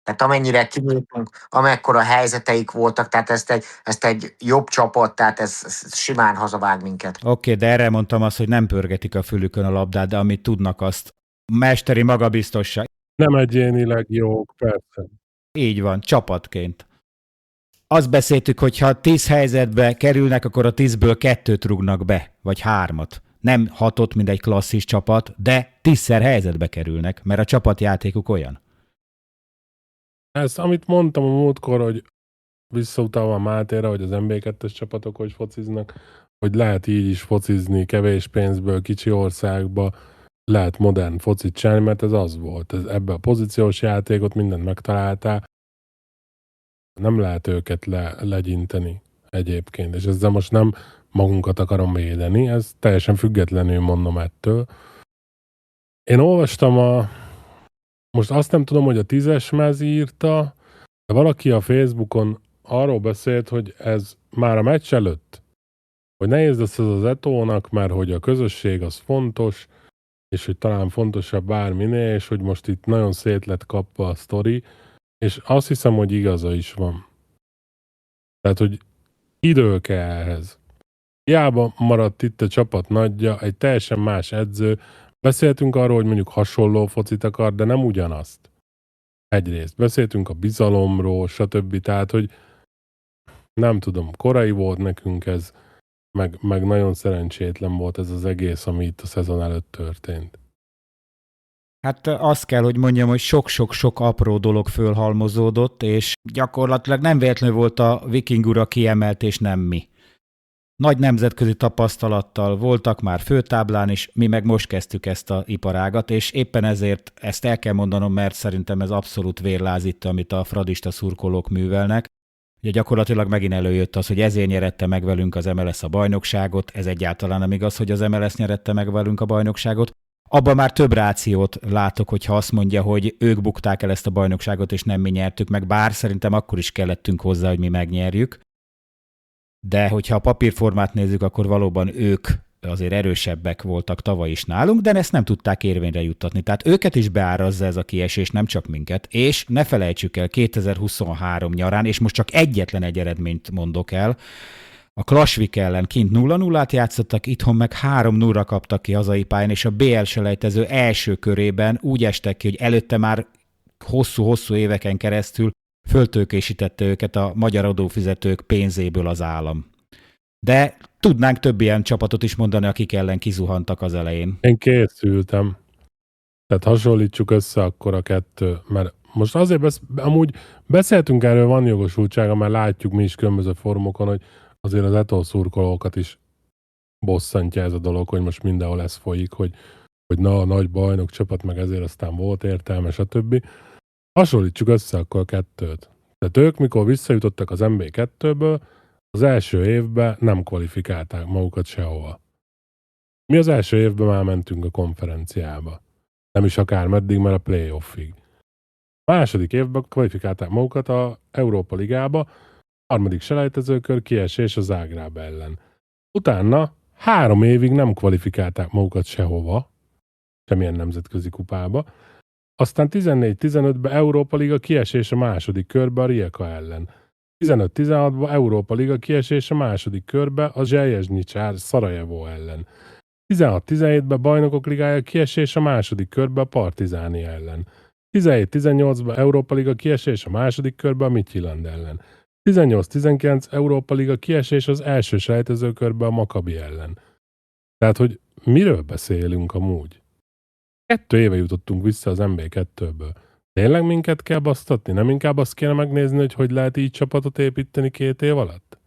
Tehát amennyire kinyújtunk, amekkora helyzeteik voltak, tehát ezt egy jobb csapat, tehát ez simán hazavág minket. Oké, de erre mondtam azt, hogy nem pörgetik a fülükön a labdát, de amit tudnak, azt mesteri magabiztosság. Nem egyénileg jók, persze. Így van, csapatként. Azt beszéltük, hogy ha 10 helyzetbe kerülnek, akkor a 10-ből 2-t rúgnak be, vagy 3-at. Nem 6-ot, mint egy klasszis csapat, de 10-szer helyzetbe kerülnek, mert a csapatjátékuk olyan. Ez, amit mondtam a múltkor, hogy visszautalva Mátéra, hogy az MB2-es csapatok hogy fociznak, hogy lehet így is focizni kevés pénzből, kicsi országba, lehet modern focit csinálni, mert ez az volt. Ebbe a pozíciós játékot mindent megtaláltál. Nem lehet őket legyinteni egyébként, és ezzel most nem magunkat akarom védeni, ez teljesen függetlenül mondom ettől. Én olvastam most azt nem tudom, hogy a 10-es mez írta, de valaki a Facebookon arról beszélt, hogy ez már a meccs előtt, hogy nehéz lesz ez az Etónak, mert hogy a közösség az fontos, és hogy talán fontosabb bárminél, és hogy most itt nagyon szét lett kapva a sztori, és azt hiszem, hogy igaza is van. Tehát, hogy idő kell ehhez. Hiába maradt itt a csapat nagyja, egy teljesen más edző. Beszéltünk arról, hogy mondjuk hasonló focit akar, de nem ugyanazt. Egyrészt beszéltünk a bizalomról, stb. Tehát, hogy nem tudom, korai volt nekünk ez, meg nagyon szerencsétlen volt ez az egész, ami itt a szezon előtt történt. Hát azt kell, hogy mondjam, hogy sok-sok-sok apró dolog fölhalmozódott, és gyakorlatilag nem véletlenül volt a Viking ura kiemelt, és nem mi. Nagy nemzetközi tapasztalattal voltak már főtáblán is, mi meg most kezdtük ezt a iparágat, és éppen ezért ezt el kell mondanom, mert szerintem ez abszolút vérlázító, amit a fradista szurkolók művelnek. Ugye gyakorlatilag megint előjött az, hogy ezért nyerette meg velünk az MLS a bajnokságot, ez egyáltalán nem igaz, hogy az MLS nyerette meg velünk a bajnokságot. Abban már több rációt látok, hogyha azt mondja, hogy ők bukták el ezt a bajnokságot, és nem mi nyertük meg, bár szerintem akkor is kellettünk hozzá, hogy mi megnyerjük. De hogyha a papírformát nézzük, akkor valóban ők azért erősebbek voltak tavaly is nálunk, de ezt nem tudták érvényre juttatni. Tehát őket is beárazza ez a kiesés, nem csak minket. És ne felejtsük el, 2023 nyarán, és most csak egyetlen egy eredményt mondok el, a Klassvik ellen kint 0-0-át játszottak, itthon meg 3-0-ra kaptak ki hazai pályán, és a BL selejtező első körében úgy estek ki, hogy előtte már hosszú-hosszú éveken keresztül föltőkésítette őket a magyar adófizetők pénzéből az állam. De tudnánk több ilyen csapatot is mondani, akik ellen kizuhantak az elején. Én készültem. Tehát hasonlítsuk össze akkor a kettő, mert most azért amúgy beszéltünk erről, van jogosultsága, mert látjuk mi is különböző fórumokon, hogy azért az Etó szurkolókat is bosszantja ez a dolog, hogy most mindenhol ez folyik, hogy na, a nagy bajnok csapat, meg ezért aztán volt értelme, stb. Hasonlítsuk össze akkor a kettőt. Tehát ők, mikor visszajutottak az MB2-ből, az első évben nem kvalifikálták magukat sehova. Mi az első évben már mentünk a konferenciába. Nem is akár meddig, mert a playoffig. A második évben kvalifikálták magukat a Európa Ligába, harmadik selejtezőkör kiesés a Zágráb ellen. Utána 3 évig nem kvalifikálták magukat sehova, semmilyen nemzetközi kupába. Aztán 14-15-ben Európa Liga kiesés a második körbe a Rijeka ellen. 15-16-ban Európa Liga kiesés a második körbe a Zseljezsnyicsár Szarajevó ellen. 16-17-ben Bajnokok Ligája kiesés a második körbe a Partizáni ellen. 17-18-ban Európa Liga kiesés a második körbe a Midtjylland ellen. 18-19 Európa Liga kiesés az első selejtezőkörbe a Maccabi ellen. Tehát, hogy miről beszélünk amúgy? 2 éve jutottunk vissza az MB2-ből. Tényleg minket kell basztatni? Nem inkább azt kéne megnézni, hogy lehet így csapatot építeni 2 év alatt?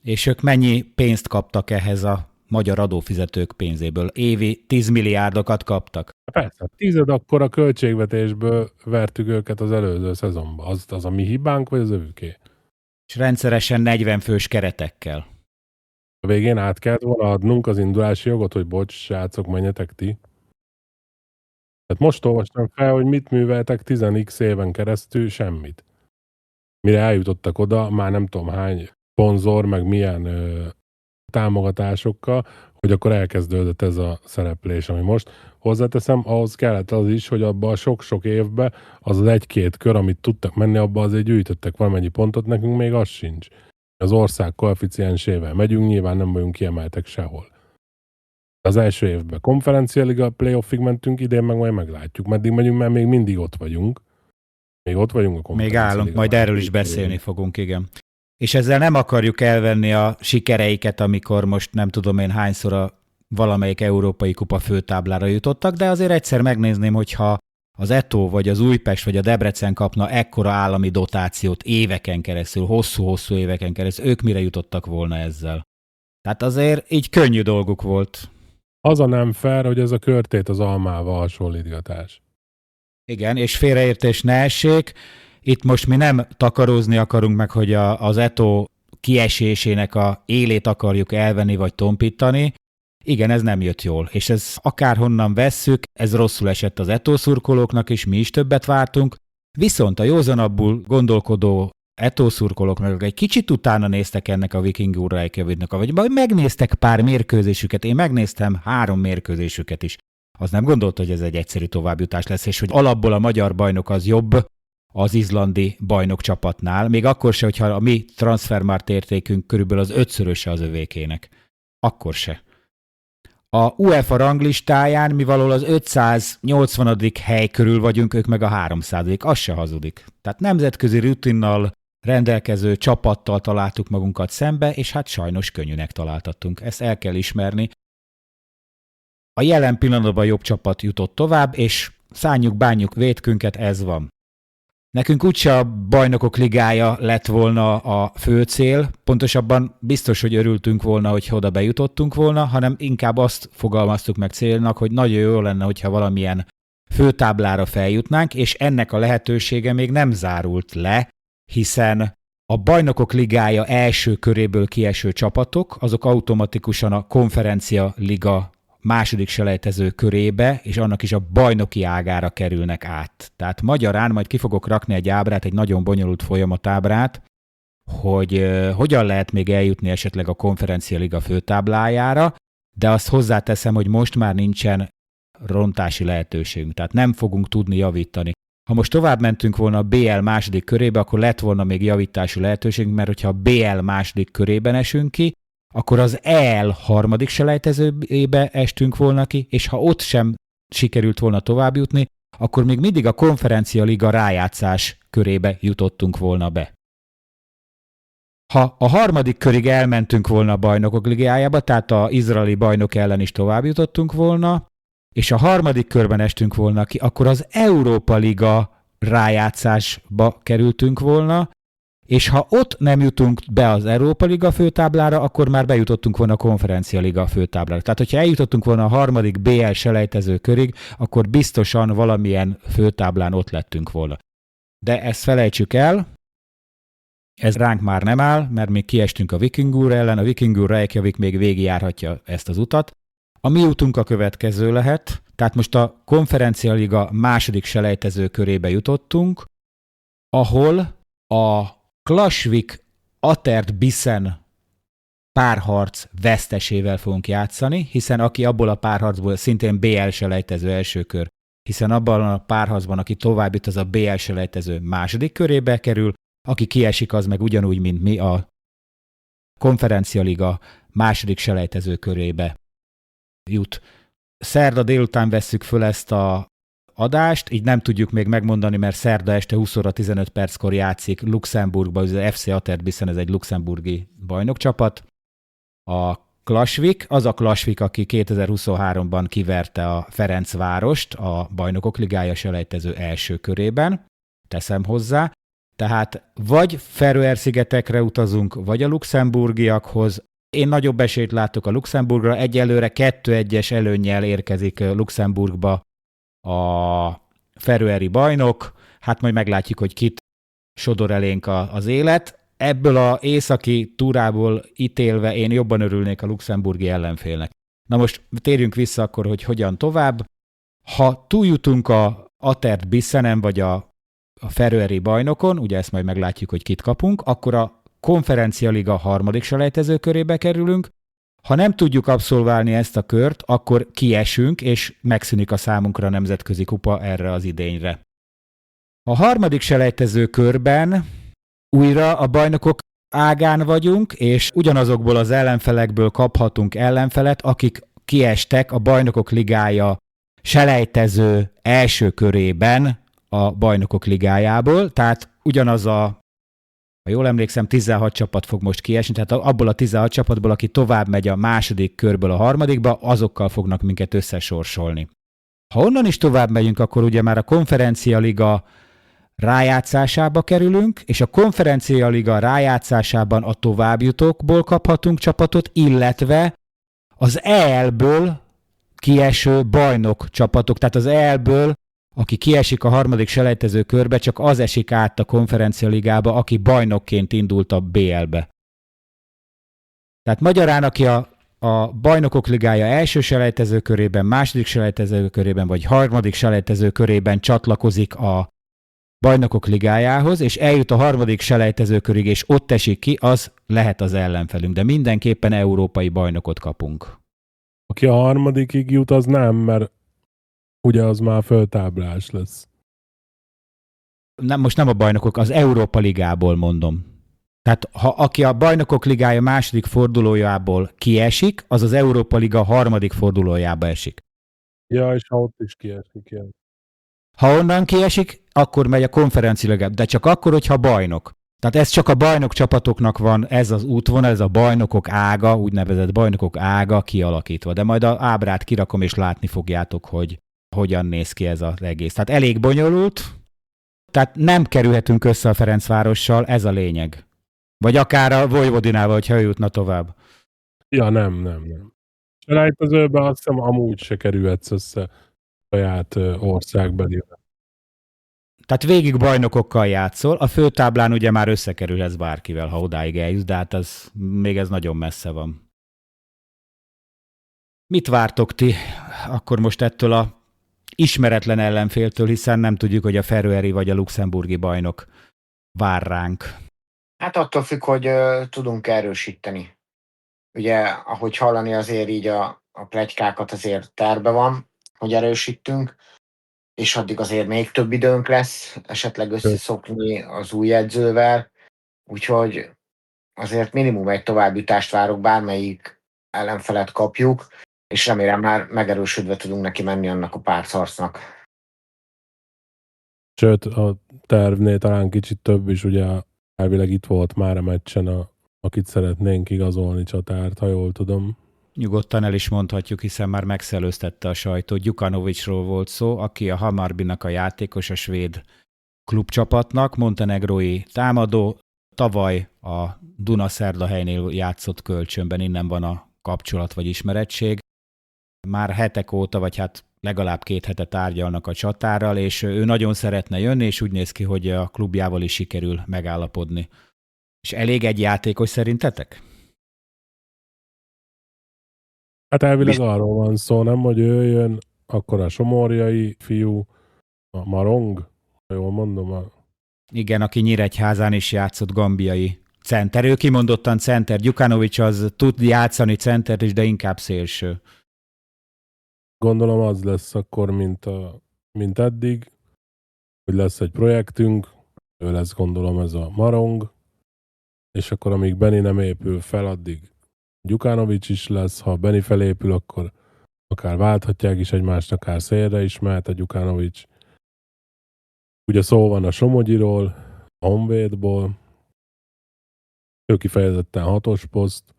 És ők mennyi pénzt kaptak ehhez a magyar adófizetők pénzéből? Évi 10 milliárdokat kaptak. Persze, 10 akkora költségvetésből vertük őket az előző szezonban. Az a mi hibánk, vagy az övéké? És rendszeresen 40 fős keretekkel. A végén át kellett volna adnunk az indulási jogot, hogy bocs, srácok, menjetek ti. Tehát most olvastam fel, hogy mit műveltek 10x éven keresztül, semmit. Mire eljutottak oda, már nem tudom hány szponzor, meg milyen támogatásokkal, hogy akkor elkezdődött ez a szereplés, ami most. Hozzáteszem, ahhoz kellett az is, hogy abban a sok-sok évben az egy-két kör, amit tudtak menni, abban azért gyűjtöttek valamennyi pontot, nekünk még az sincs. Az ország koeficiensével megyünk, nyilván nem vagyunk kiemeltek sehol. Az első évben konferencialiga playoffig mentünk, idén meg majd meglátjuk. Meddig megyünk, mert még mindig ott vagyunk. Még ott vagyunk a Még konferencialiga. állunk, majd erről is beszélni fogunk, igen. És ezzel nem akarjuk elvenni a sikereiket, amikor most nem tudom én hányszor a valamelyik európai kupa főtáblára jutottak, de azért egyszer megnézném, hogyha az Eto, vagy az Újpest, vagy a Debrecen kapna ekkora állami dotációt éveken keresztül, hosszú-hosszú éveken keresztül, ők mire jutottak volna ezzel? Tehát azért így könnyű dolguk volt. Az a nem fair, hogy ez a körtét az almával hasonlítgatás. Igen, és félreértés ne essék. Itt most mi nem takarózni akarunk meg, hogy az Eto kiesésének a élét akarjuk elvenni vagy tompítani. Igen, ez nem jött jól, és ez akárhonnan vesszük, ez rosszul esett az Eto szurkolóknak is, mi is többet vártunk, viszont a józanabbul gondolkodó Eto szurkolóknak egy kicsit utána néztek ennek a Vikingur Reykjaviknak, vagy megnéztek pár mérkőzésüket, én megnéztem 3 mérkőzésüket is. Az nem gondolta, hogy ez egy egyszerű továbbjutás lesz, és hogy alapból a magyar bajnok az jobb az izlandi bajnok csapatnál, még akkor se, hogyha a mi transfermárt értékünk körülbelül az 5-szöröse az övékének. Akkor se. A UEFA ranglistáján mi valahol az 580. hely körül vagyunk, ők meg a 300. Az se hazudik. Tehát nemzetközi rutinnal rendelkező csapattal találtuk magunkat szembe, és hát sajnos könnyűnek találtattunk. Ezt el kell ismerni. A jelen pillanatban jobb csapat jutott tovább, és szánjuk, bánjuk vétkünket, ez van. Nekünk úgyse a Bajnokok Ligája lett volna a fő cél, pontosabban biztos, hogy örültünk volna, hogy oda bejutottunk volna, hanem inkább azt fogalmaztuk meg célnak, hogy nagyon jó lenne, hogyha valamilyen főtáblára feljutnánk, és ennek a lehetősége még nem zárult le, hiszen a Bajnokok Ligája első köréből kieső csapatok, azok automatikusan a Konferencia Liga második selejtező körébe, és annak is a bajnoki ágára kerülnek át. Tehát magyarán majd ki fogok rakni egy ábrát, egy nagyon bonyolult folyamatábrát, hogy hogyan lehet még eljutni esetleg a Konferencia Liga főtáblájára, de azt hozzáteszem, hogy most már nincsen rontási lehetőségünk, tehát nem fogunk tudni javítani. Ha most tovább mentünk volna a BL második körébe, akkor lett volna még javítási lehetőségünk, mert hogyha a BL második körében esünk ki, akkor az EL harmadik selejtezőjébe estünk volna ki, és ha ott sem sikerült volna tovább jutni, akkor még mindig a Konferencia Liga rájátszás körébe jutottunk volna be. Ha a harmadik körig elmentünk volna a Bajnokok Ligájába, tehát az izraeli bajnok ellen is tovább jutottunk volna, és a harmadik körben estünk volna ki, akkor az Európa Liga rájátszásba kerültünk volna, és ha ott nem jutunk be az Európa Liga főtáblára, akkor már bejutottunk volna a Konferencia Liga főtáblára. Tehát, hogyha eljutottunk volna a harmadik BL selejtező körig, akkor biztosan valamilyen főtáblán ott lettünk volna. De ezt felejtsük el, ez ránk már nem áll, mert még kiestünk a Vikingur ellen, a Vikingur Reykjavik még végigjárhatja ezt az utat. A mi utunk a következő lehet, tehát most a Konferencia Liga második selejtező körébe jutottunk, ahol a Klassvik Atert Bissen párharc vesztesével fogunk játszani, hiszen aki abból a párharcból szintén BL selejtező első kör, hiszen abban a párharcban, aki tovább jut, az a BL selejtező második körébe kerül, aki kiesik, az meg ugyanúgy, mint mi a Konferencia Liga második selejtező körébe jut. Szerda délután vesszük föl ezt a adást, így nem tudjuk még megmondani, mert szerda este 20 óra 15 perckor játszik Luxemburgban, az FC Atert Bissen, ez egy luxemburgi bajnokcsapat. A Klassvik, az a Klassvik, aki 2023-ban kiverte a Ferencvárost a Bajnokok Ligája selejtező első körében, teszem hozzá. Tehát vagy Feröer-szigetekre utazunk, vagy a luxemburgiakhoz. Én nagyobb esélyt látok a Luxemburgra, egyelőre 2-1-es előnnyel érkezik Luxemburgba a feröeri bajnok, hát majd meglátjuk, hogy kit sodor elénk az élet. Ebből az északi túrából ítélve én jobban örülnék a luxemburgi ellenfélnek. Na most térjünk vissza akkor, hogy hogyan tovább. Ha túljutunk a Atert Bissenen vagy a feröeri bajnokon, ugye ezt majd meglátjuk, hogy kit kapunk, akkor a Konferencia Liga harmadik selejtező körébe kerülünk. Ha nem tudjuk abszolválni ezt a kört, akkor kiesünk, és megszűnik a számunkra a nemzetközi kupa erre az idényre. A harmadik selejtező körben újra a bajnokok ágán vagyunk, és ugyanazokból az ellenfelekből kaphatunk ellenfelet, akik kiestek a Bajnokok Ligája selejtező első körében a Bajnokok Ligájából, tehát ugyanaz ha jól emlékszem, 16 csapat fog most kiesni, tehát abból a 16 csapatból, aki tovább megy a második körből a harmadikba, azokkal fognak minket összesorsolni. Ha onnan is tovább megyünk, akkor ugye már a Konferencia Liga rájátszásába kerülünk, és a Konferencia Liga rájátszásában a továbbjutókból kaphatunk csapatot, illetve az EL-ből kieső bajnok csapatok, tehát az EL-ből, aki kiesik a harmadik selejtező körbe, csak az esik át a Konferencia Ligába, aki bajnokként indult a BL-be. Tehát magyarán, aki a Bajnokok Ligája első selejtező körében, második selejtező körében, vagy harmadik selejtező körében csatlakozik a Bajnokok Ligájához, és eljut a harmadik selejtező körig, és ott esik ki, az lehet az ellenfelünk, de mindenképpen európai bajnokot kapunk. Aki a harmadikig jut, az nem, mert ugye az már föltáblás lesz. Nem, most nem a bajnokok, az Európa Ligából mondom. Tehát aki a Bajnokok Ligája második fordulójából kiesik, az az Európa Liga harmadik fordulójába esik. Ja, és ha ott is kiesik, ilyen. Ha onnan kiesik, akkor megy a Konferencia Ligába, de csak akkor, hogyha bajnok. Tehát ez csak a bajnok csapatoknak van, ez az útvonal, ez a bajnokok ága, úgynevezett bajnokok ága kialakítva. De majd az ábrát kirakom, és látni fogjátok, hogy hogyan néz ki ez az egész. Tehát elég bonyolult, tehát nem kerülhetünk össze a Ferencvárossal, ez a lényeg. Vagy akár a Vojvodinával, hogyha ő jutna tovább. Ja, nem. Selejtezőben azt hiszem amúgy se kerülhetsz össze saját országbelivel. Tehát végig bajnokokkal játszol, a főtáblán ugye már összekerülhetsz bárkivel, ha odáig eljutsz, de hát még ez nagyon messze van. Mit vártok ti akkor most ettől a ismeretlen ellenféltől, hiszen nem tudjuk, hogy a feröeri vagy a luxemburgi bajnok vár ránk? Hát attól függ, hogy tudunk erősíteni. Ugye, ahogy hallani azért így a pletykákat azért terve van, hogy erősítünk, és addig azért még több időnk lesz esetleg összeszokni az új edzővel, úgyhogy azért minimum egy továbbjutást várok, bármelyik ellenfelet kapjuk, és remélem már megerősödve tudunk neki menni annak a párcharcnak. Sőt, a tervnél talán kicsit több is, ugye elvileg itt volt már a meccsen, akit szeretnénk igazolni csatárt, ha jól tudom. Nyugodtan el is mondhatjuk, hiszen már megszellőztette a sajtó. Gyukanovicsról volt szó, aki a Hammarbynak a játékos, a svéd klubcsapatnak, montenegrói támadó. Tavaly a Dunaszerdahelynél játszott kölcsönben, innen van a kapcsolat vagy ismerettség. Már hetek óta, vagy hát legalább 2 hete tárgyalnak a csatárral, és ő nagyon szeretne jönni, és úgy néz ki, hogy a klubjával is sikerül megállapodni. És elég egy játékos szerintetek? Hát elvileg arról van szó, nem, hogy ő jön, akkor a somorjai fiú, a Marong, ha jól mondom. Igen, aki Nyíregyházán is játszott, gambiai center. Ő kimondottan center. Gyukanovics az tud játszani centert is, de inkább szélső. Gondolom az lesz akkor, mint eddig, hogy lesz egy projektünk, ő lesz gondolom ez a Marong, és akkor amíg Benni nem épül fel, addig Gyukanovics is lesz, ha Benni felépül, akkor akár válthatják is egymást, akár szélre is mehet a Gyukanovics. Ugye szó van a Somogyiról, a Honvédból, ő kifejezetten 6-os poszt,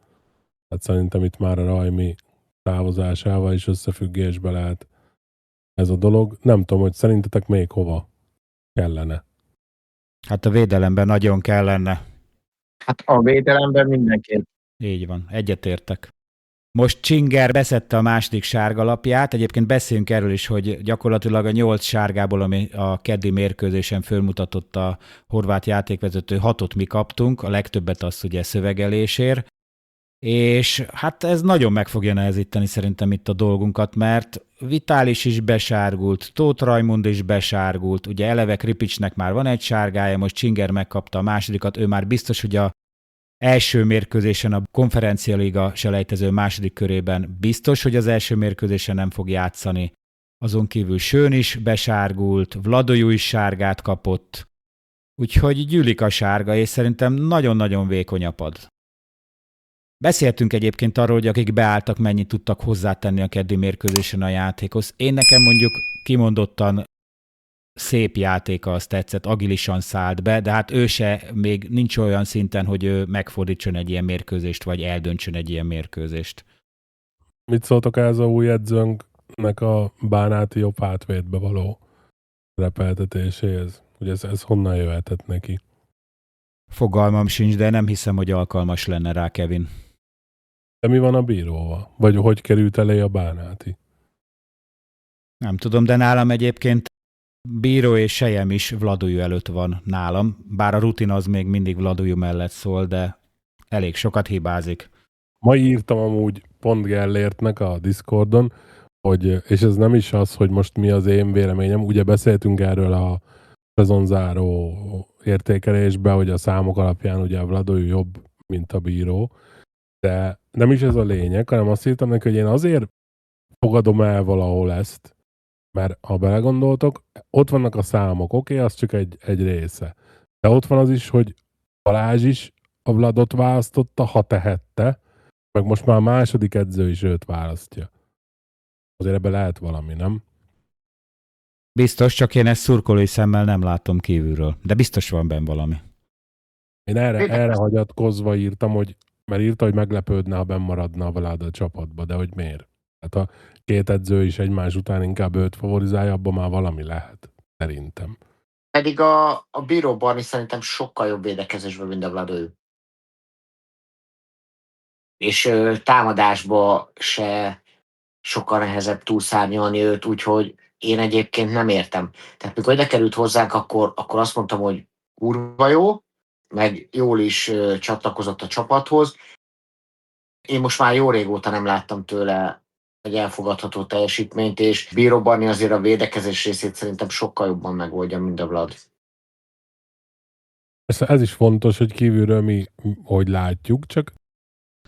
hát szerintem itt már a Rajmi távozásával is összefüggésbe lehet ez a dolog. Nem tudom, hogy szerintetek még hova kellene. Hát a védelemben nagyon kellene. Hát a védelemben mindenképp. Így van, egyetértek. Most Csinger beszedte a második sárgalapját, egyébként beszéljünk erről is, hogy gyakorlatilag a 8 sárgából, ami a keddi mérkőzésen fölmutatott a horvát játékvezető, 6-ot mi kaptunk, a legtöbbet azt ugye szövegelésért, és hát ez nagyon meg fogja nehezíteni szerintem itt a dolgunkat, mert Vitális is besárgult, Tóth Rajmund is besárgult, ugye eleve Kripicsnek már van egy sárgája, most Csinger megkapta a másodikat, ő már biztos, hogy a első mérkőzésen a Konferencia Liga selejtező második körében biztos, hogy az első mérkőzésen nem fog játszani. Azon kívül Schön is besárgult, Vladojú is sárgát kapott, úgyhogy gyűlik a sárga, és szerintem nagyon-nagyon vékony a pad. Beszéltünk egyébként arról, hogy akik beálltak, mennyit tudtak hozzátenni a keddi mérkőzésen a játékhoz. Én nekem mondjuk kimondottan szép játéka, azt tetszett, agilisan szállt be, de hát ő se még nincs olyan szinten, hogy ő megfordítson egy ilyen mérkőzést, vagy eldöntsön egy ilyen mérkőzést. Mit szóltok ez a új edzőnknek a Bánáti jobb hátvédbe való repeltetéséhez? Hogy ez honnan jöhetett neki? Fogalmam sincs, de nem hiszem, hogy alkalmas lenne rá Kevin. De mi van a bíróval? Vagy hogy került elé a Bánáti? Nem tudom, de nálam egyébként Bíró és Sejem is Vladojú előtt van nálam, bár a rutin az még mindig Vladojú mellett szól, de elég sokat hibázik. Ma írtam amúgy pont Gellértnek a Discordon, hogy, és ez nem is az, hogy most mi az én véleményem, ugye beszéltünk erről a szezonzáró értékelésben, hogy a számok alapján ugye a Vladojú jobb, mint a Bíró, de nem is ez a lényeg, hanem azt írtam neki, hogy én azért fogadom el valahol ezt, mert ha belegondoltok, ott vannak a számok, oké, az csak egy része. De ott van az is, hogy Balázs is a Vladot választotta, ha tehette, meg most már a második edző is őt választja. Azért ebbe lehet valami, nem? Biztos, csak én ezt szurkolói szemmel nem látom kívülről, de biztos van benne valami. Én erre hagyatkozva írtam, hogy, mert írta, hogy meglepődne, ha benn maradna a Vlad a csapatba, de hogy miért? Hát a két edző is egymás után inkább őt favorizálja, abban már valami lehet, szerintem. Pedig a Bíró Barni szerintem sokkal jobb védekezésben, mint a Vladojú. És támadásba se sokkal nehezebb túlszárnyalni őt, úgyhogy én egyébként nem értem. Tehát mikor ide került hozzánk, akkor azt mondtam, hogy kurva jó, meg jól is csatlakozott a csapathoz. Én most már jó régóta nem láttam tőle egy elfogadható teljesítményt, és Bíró Barni azért a védekezés részét szerintem sokkal jobban megoldja, mint a Vlad. Ez is fontos, hogy kívülről mi hogy látjuk, csak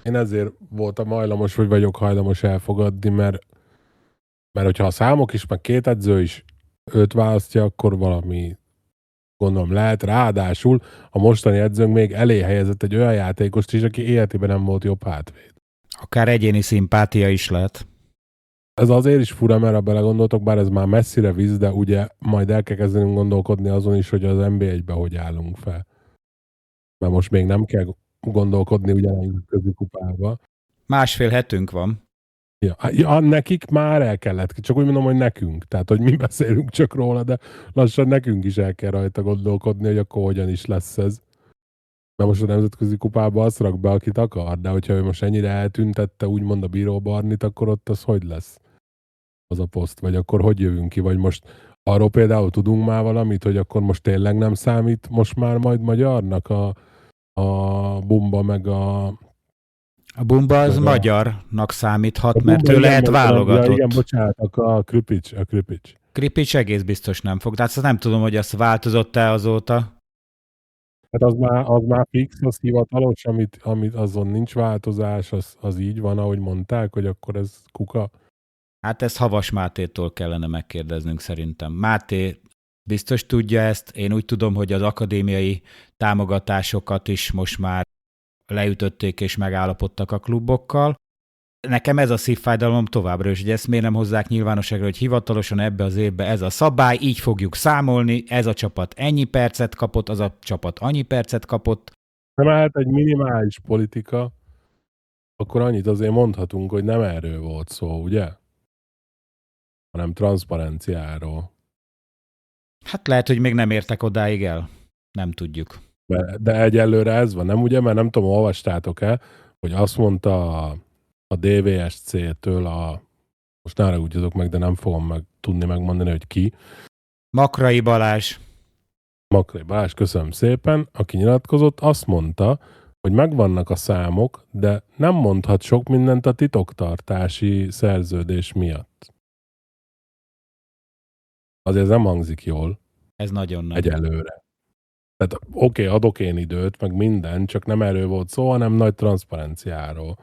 én ezért voltam hajlamos, vagy vagyok hajlamos elfogadni, mert hogyha a számok is, meg két edző is őt választja, akkor valami gondolom lehet. Ráadásul a mostani edzőnk még elé helyezett egy olyan játékost is, aki életében nem volt jobb hátvéd. Akár egyéni szimpátia is lehet. Ez azért is fura, mert ha belegondoltok, bár ez már messzire visz, de ugye majd el kell kezdenünk gondolkodni azon is, hogy az NB1-be hogy állunk fel. Mert most még nem kell gondolkodni ugyanúgy közikupába. Másfél hetünk van. Ja, nekik már el kellett, csak úgy mondom, hogy nekünk. Tehát, hogy mi beszélünk csak róla, de lassan nekünk is el kell rajta gondolkodni, hogy akkor hogyan is lesz ez. Mert most a nemzetközi kupába azt rak be, akit akar, de hogyha ő most ennyire eltüntette úgymond a Bíró Barnit, akkor ott az hogy lesz az a poszt? Vagy akkor hogy jövünk ki? Vagy most arról például tudunk már valamit, hogy akkor most tényleg nem számít most már majd magyarnak a Bumba meg A Bumba az magyarnak számíthat, mert ő lehet válogatott. Ja, igen, bocsánat, a Kripics. Kripics egész biztos nem fog. Tehát nem tudom, hogy az változott-e azóta. Hát az már fix, az hivatalos, amit azon nincs változás, az így van, ahogy mondták, hogy akkor ez kuka. Hát ezt Havas Mátétól kellene megkérdeznünk szerintem. Máté biztos tudja ezt. Én úgy tudom, hogy az akadémiai támogatásokat is most már leütötték és megállapodtak a klubokkal. Nekem ez a szívfájdalom továbbra is, hogy ezt miért nem hozzák nyilvánosságra, hogy hivatalosan ebbe az évbe ez a szabály, így fogjuk számolni, ez a csapat ennyi percet kapott, az a csapat annyi percet kapott. Nem állt egy minimális politika, akkor annyit azért mondhatunk, hogy nem erről volt szó, ugye? Hanem transzparenciáról. Hát lehet, hogy még nem értek odáig el. Nem tudjuk. De egyelőre ez van, nem ugye? Mert nem tudom, olvastátok-e, hogy azt mondta a DVSC-től most ne haragudjatok meg, de nem fogom tudni megmondani, hogy ki. Makrai Balázs, köszönöm szépen, aki nyilatkozott, azt mondta, hogy megvannak a számok, de nem mondhat sok mindent a titoktartási szerződés miatt. Azért ez nem hangzik jól. ez nagyon nagy. Egyelőre. Tehát oké, adok én időt, meg minden, csak nem erről volt szó, hanem nagy transzparenciáról.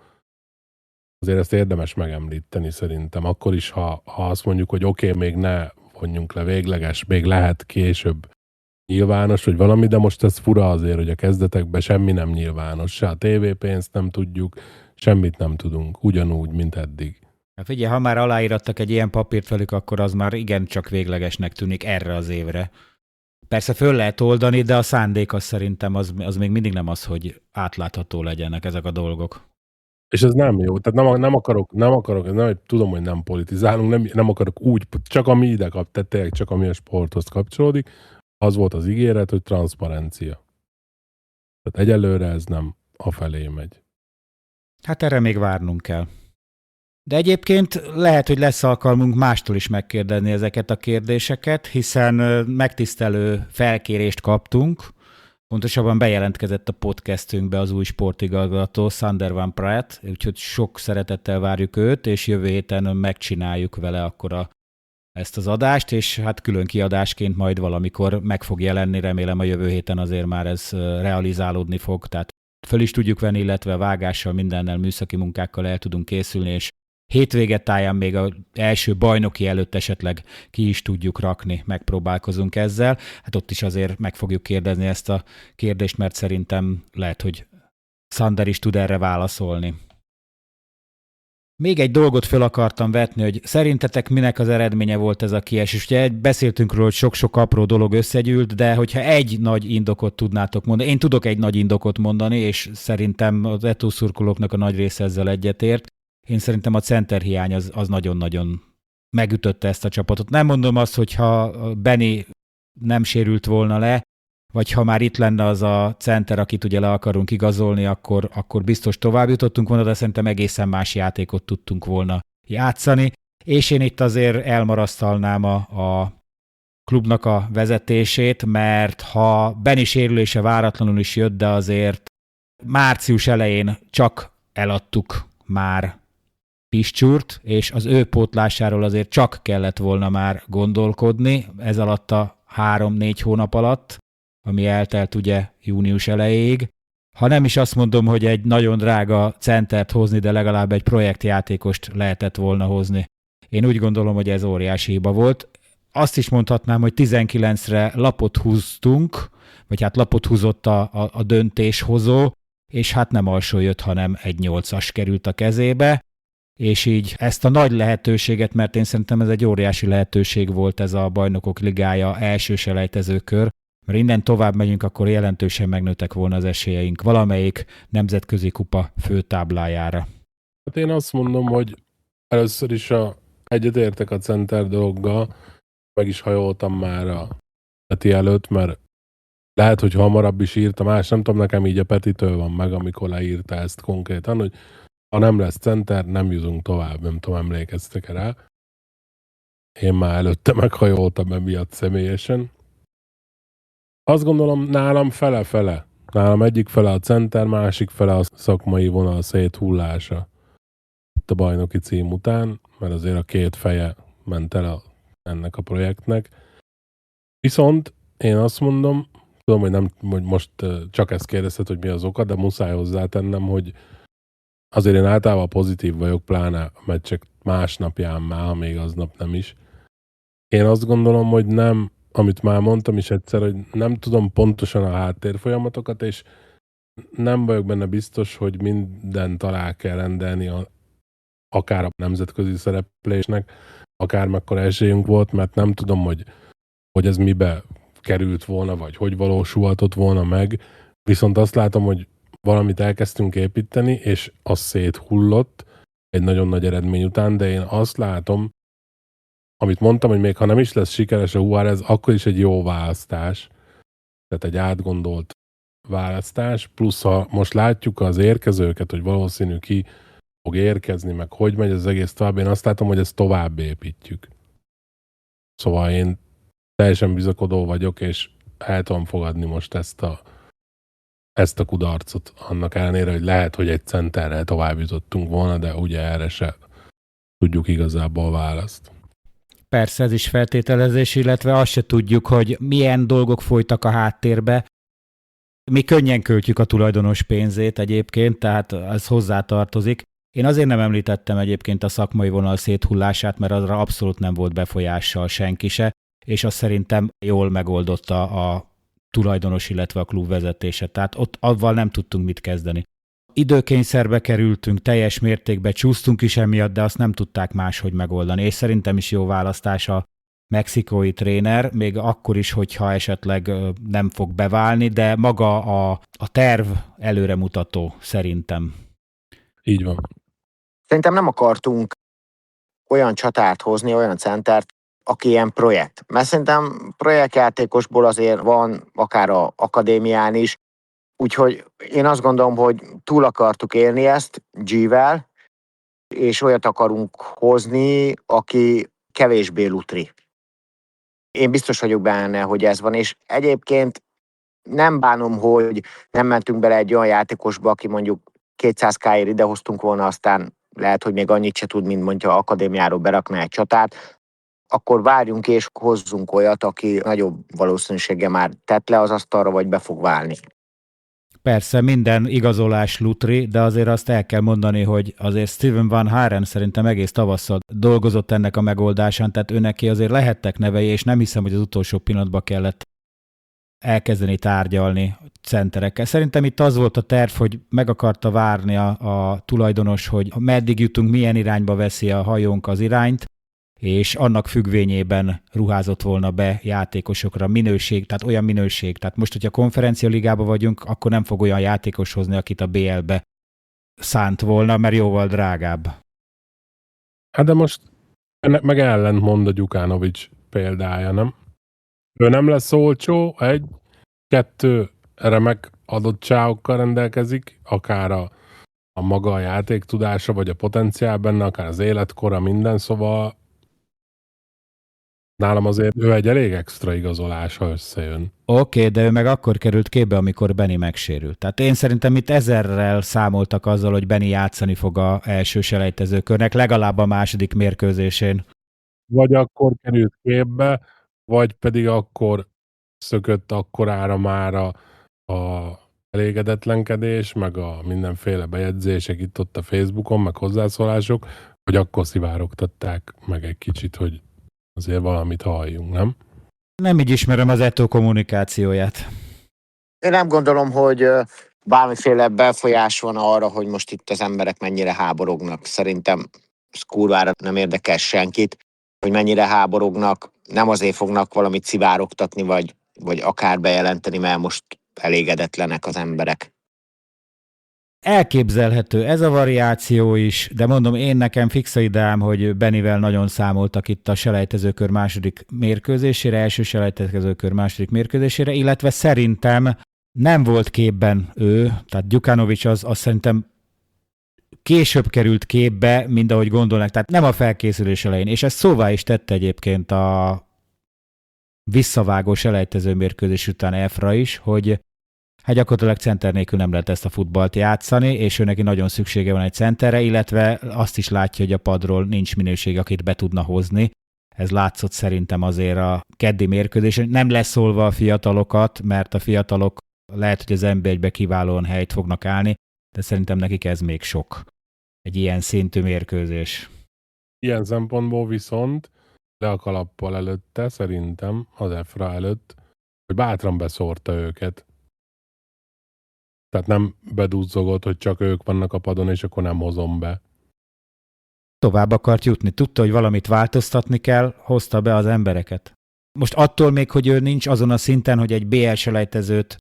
Azért ezt érdemes megemlíteni szerintem. Akkor is, ha azt mondjuk, hogy oké, még ne vonjunk le végleges, még lehet később nyilvános, vagy valami, de most ez fura azért, hogy a kezdetekben semmi nem nyilvános. Se a tévépénzt nem tudjuk, semmit nem tudunk. Ugyanúgy, mint eddig. Hát figyelj, ha már aláírattak egy ilyen papírt velük, akkor az már igencsak véglegesnek tűnik erre az évre. Persze föl lehet oldani, de a szándék az szerintem az még mindig nem az, hogy átlátható legyenek ezek a dolgok. És ez nem jó. Tehát nem akarok, tudom, hogy nem politizálunk, nem akarok úgy, csak ami ide kap, tehát tényleg csak ami a sporthoz kapcsolódik, az volt az ígéret, hogy transzparencia. Tehát egyelőre ez nem afelé megy. Hát erre még várnunk kell. De egyébként lehet, hogy lesz alkalmunk mástól is megkérdezni ezeket a kérdéseket, hiszen megtisztelő felkérést kaptunk, pontosabban bejelentkezett a podcastünkbe az új sportigazgató, Sander van Praet, úgyhogy sok szeretettel várjuk őt, és jövő héten megcsináljuk vele akkor ezt az adást, és hát külön kiadásként majd valamikor meg fog jelenni, remélem a jövő héten azért már ez realizálódni fog, tehát föl is tudjuk venni, illetve vágással, mindennel, műszaki munkákkal el tudunk készülni, és hétvége táján még az első bajnoki előtt esetleg ki is tudjuk rakni, megpróbálkozunk ezzel. Hát ott is azért meg fogjuk kérdezni ezt a kérdést, mert szerintem lehet, hogy Sander is tud erre válaszolni. Még egy dolgot föl akartam vetni, hogy szerintetek minek az eredménye volt ez a kiesés. Ugye beszéltünk róla, hogy sok-sok apró dolog összegyűlt, de hogyha egy nagy indokot tudnátok mondani, én tudok egy nagy indokot mondani, és szerintem az Eto szurkolóknak a nagy része ezzel egyetért. Én szerintem a center hiány az nagyon-nagyon megütötte ezt a csapatot. Nem mondom azt, hogy ha Benny nem sérült volna le, vagy ha már itt lenne az a center, akit ugye le akarunk igazolni, akkor biztos tovább jutottunk volna, de szerintem egészen más játékot tudtunk volna játszani. És én itt azért elmarasztalnám a klubnak a vezetését, mert ha Benny sérülése váratlanul is jött, de azért március elején csak eladtuk már Piscsúrt, és az ő pótlásáról azért csak kellett volna már gondolkodni ez alatt a 3-4 hónap alatt, ami eltelt ugye június elejéig. Ha nem is azt mondom, hogy egy nagyon drága centert hozni, de legalább egy projektjátékost lehetett volna hozni. Én úgy gondolom, hogy ez óriási hiba volt. Azt is mondhatnám, hogy 19-re lapot húztunk, vagy hát lapot húzott a döntéshozó, és hát nem alsó jött, hanem egy 8-as került a kezébe, és így ezt a nagy lehetőséget, mert én szerintem ez egy óriási lehetőség volt ez a Bajnokok Ligája első selejtezőkör, mert innen tovább megyünk, akkor jelentősen megnőttek volna az esélyeink valamelyik nemzetközi kupa főtáblájára. Hát én azt mondom, hogy először is egyetértek a center dologgal, meg is hajoltam már a Peti előtt, mert lehet, hogy hamarabb is írtam, nem tudom, nekem így a Petitől van meg, amikor leírta ezt konkrétan, hogy ha nem lesz center, nem jutunk tovább, nem tudom, emlékeztek rá. Én már előtte meghajoltam emiatt személyesen. Azt gondolom, nálam fele-fele. Nálam egyik fele a center, másik fele a szakmai vonal széthullása. Itt a bajnoki cím után, mert azért a két feje ment el ennek a projektnek. Viszont én azt mondom, tudom, hogy most csak ezt kérdezted, hogy mi az oka, de muszáj hozzátennem, hogy azért én általában pozitív vagyok, pláne a meccsek másnapján már, ha még aznap nem is. Én azt gondolom, hogy nem, amit már mondtam is egyszer, hogy nem tudom pontosan a háttérfolyamatokat, és nem vagyok benne biztos, hogy mindent alá kell rendelni akár a nemzetközi szereplésnek, akár mekkora esélyünk volt, mert nem tudom, hogy ez mibe került volna, vagy hogy valósulhatott volna meg. Viszont azt látom, hogy valamit elkezdtünk építeni, és az széthullott egy nagyon nagy eredmény után, de én azt látom, amit mondtam, hogy még ha nem is lesz sikeres a Juárez, akkor is egy jó választás, tehát egy átgondolt választás, plusz ha most látjuk az érkezőket, hogy valószínű ki fog érkezni, meg hogy megy az egész tovább, én azt látom, hogy ezt tovább építjük. Szóval én teljesen bizakodó vagyok, és el tudom fogadni most ezt a kudarcot, annak ellenére, hogy lehet, hogy egy centerrel tovább jutottunk volna, de ugye erre se tudjuk igazából választ. Persze ez is feltételezés, illetve azt se tudjuk, hogy milyen dolgok folytak a háttérbe, Mi könnyen költjük a tulajdonos pénzét egyébként, tehát ez hozzátartozik. Én azért nem említettem egyébként a szakmai vonal széthullását, mert arra abszolút nem volt befolyással senki se, és azt szerintem jól megoldotta a tulajdonos, illetve a klub vezetése. Tehát ott avval nem tudtunk mit kezdeni. Időkényszerbe kerültünk, teljes mértékben csúsztunk is emiatt, de azt nem tudták máshogy megoldani. És szerintem is jó választás a mexikói tréner, még akkor is, hogyha esetleg nem fog beválni, de maga a terv előremutató szerintem. Így van. Szerintem nem akartunk olyan csatárt hozni, olyan centert, aki ilyen projekt. Mert szerintem projektjátékosból azért van akár az akadémián is, úgyhogy én azt gondolom, hogy túl akartuk élni ezt G-vel, és olyat akarunk hozni, aki kevésbé lutri. Én biztos vagyok benne, hogy ez van, és egyébként nem bánom, hogy nem mentünk bele egy olyan játékosba, aki mondjuk 200k-ért idehoztunk volna, aztán lehet, hogy még annyit se tud, mint mondja akadémiáról berakna egy csatát, akkor várjunk és hozzunk olyat, aki nagyobb valószínűséggel már tett le az asztalra, vagy be fog válni. Persze, minden igazolás lutri, de azért azt el kell mondani, hogy azért Steven Van Haren szerintem egész tavasszal dolgozott ennek a megoldásán, tehát őneki azért lehettek nevei, és nem hiszem, hogy az utolsó pillanatban kellett elkezdeni tárgyalni centerekkel. Szerintem itt az volt a terv, hogy meg akarta várni a tulajdonos, hogy meddig jutunk, milyen irányba veszi a hajónk az irányt, és annak függvényében ruházott volna be játékosokra minőség, tehát olyan minőség. Tehát most, hogyha konferencia ligában vagyunk, akkor nem fog olyan játékos hozni, akit a BL-be szánt volna, mert jóval drágább. Hát de most ennek meg ellentmond a Gyukanovics példája, nem? Ő nem lesz olcsó, 1, 2 remek adottságokkal rendelkezik, akár a maga a játéktudása, vagy a potenciál benne, akár az életkora, minden, szóval nálam azért ő egy elég extra igazolás, ha összejön. Oké, de ő meg akkor került képbe, amikor Benny megsérült. Tehát én szerintem itt 1000-rel számoltak azzal, hogy Benny játszani fog az első selejtezőkörnek, legalább a második mérkőzésén. Vagy akkor került képbe, vagy pedig akkor szökött akkorára már a elégedetlenkedés, meg a mindenféle bejegyzések itt-ott a Facebookon, meg hozzászólások, hogy akkor szivárogtatták meg egy kicsit, hogy azért valamit halljunk, nem? Nem így ismerem az Eto'o kommunikációját. Én nem gondolom, hogy bármiféle befolyás van arra, hogy most itt az emberek mennyire háborognak. Szerintem ez kurvára nem érdekel senkit, hogy mennyire háborognak. Nem azért fognak valamit szivárogtatni, vagy akár bejelenteni, mert most elégedetlenek az emberek. Elképzelhető ez a variáció is, de mondom, én nekem fix a ideám, hogy Bennyvel nagyon számoltak itt a selejtezőkör második mérkőzésére, első selejtezőkör második mérkőzésére, illetve szerintem nem volt képben ő, tehát Gyukanovics az szerintem később került képbe, mint ahogy gondolnak, tehát nem a felkészülés elején, és ezt szóvá is tette egyébként a visszavágó selejtező mérkőzés után Efra is, hogy hát gyakorlatilag center nélkül nem lehet ezt a futballt játszani, és ő neki nagyon szüksége van egy centerre, illetve azt is látja, hogy a padról nincs minőség, akit be tudna hozni. Ez látszott szerintem azért a keddi mérkőzésen. Nem leszólva a fiatalokat, mert a fiatalok lehet, hogy az NB1-be kiválóan helyt fognak állni, de szerintem nekik ez még sok. Egy ilyen szintű mérkőzés. Ilyen szempontból viszont le a kalappal előtte, szerintem az Efra előtt, hogy bátran beszórta őket. Tehát nem bedúzzogott, hogy csak ők vannak a padon, és akkor nem hozom be. Tovább akart jutni. Tudta, hogy valamit változtatni kell, hozta be az embereket. Most attól még, hogy ő nincs azon a szinten, hogy egy BL selejtezőt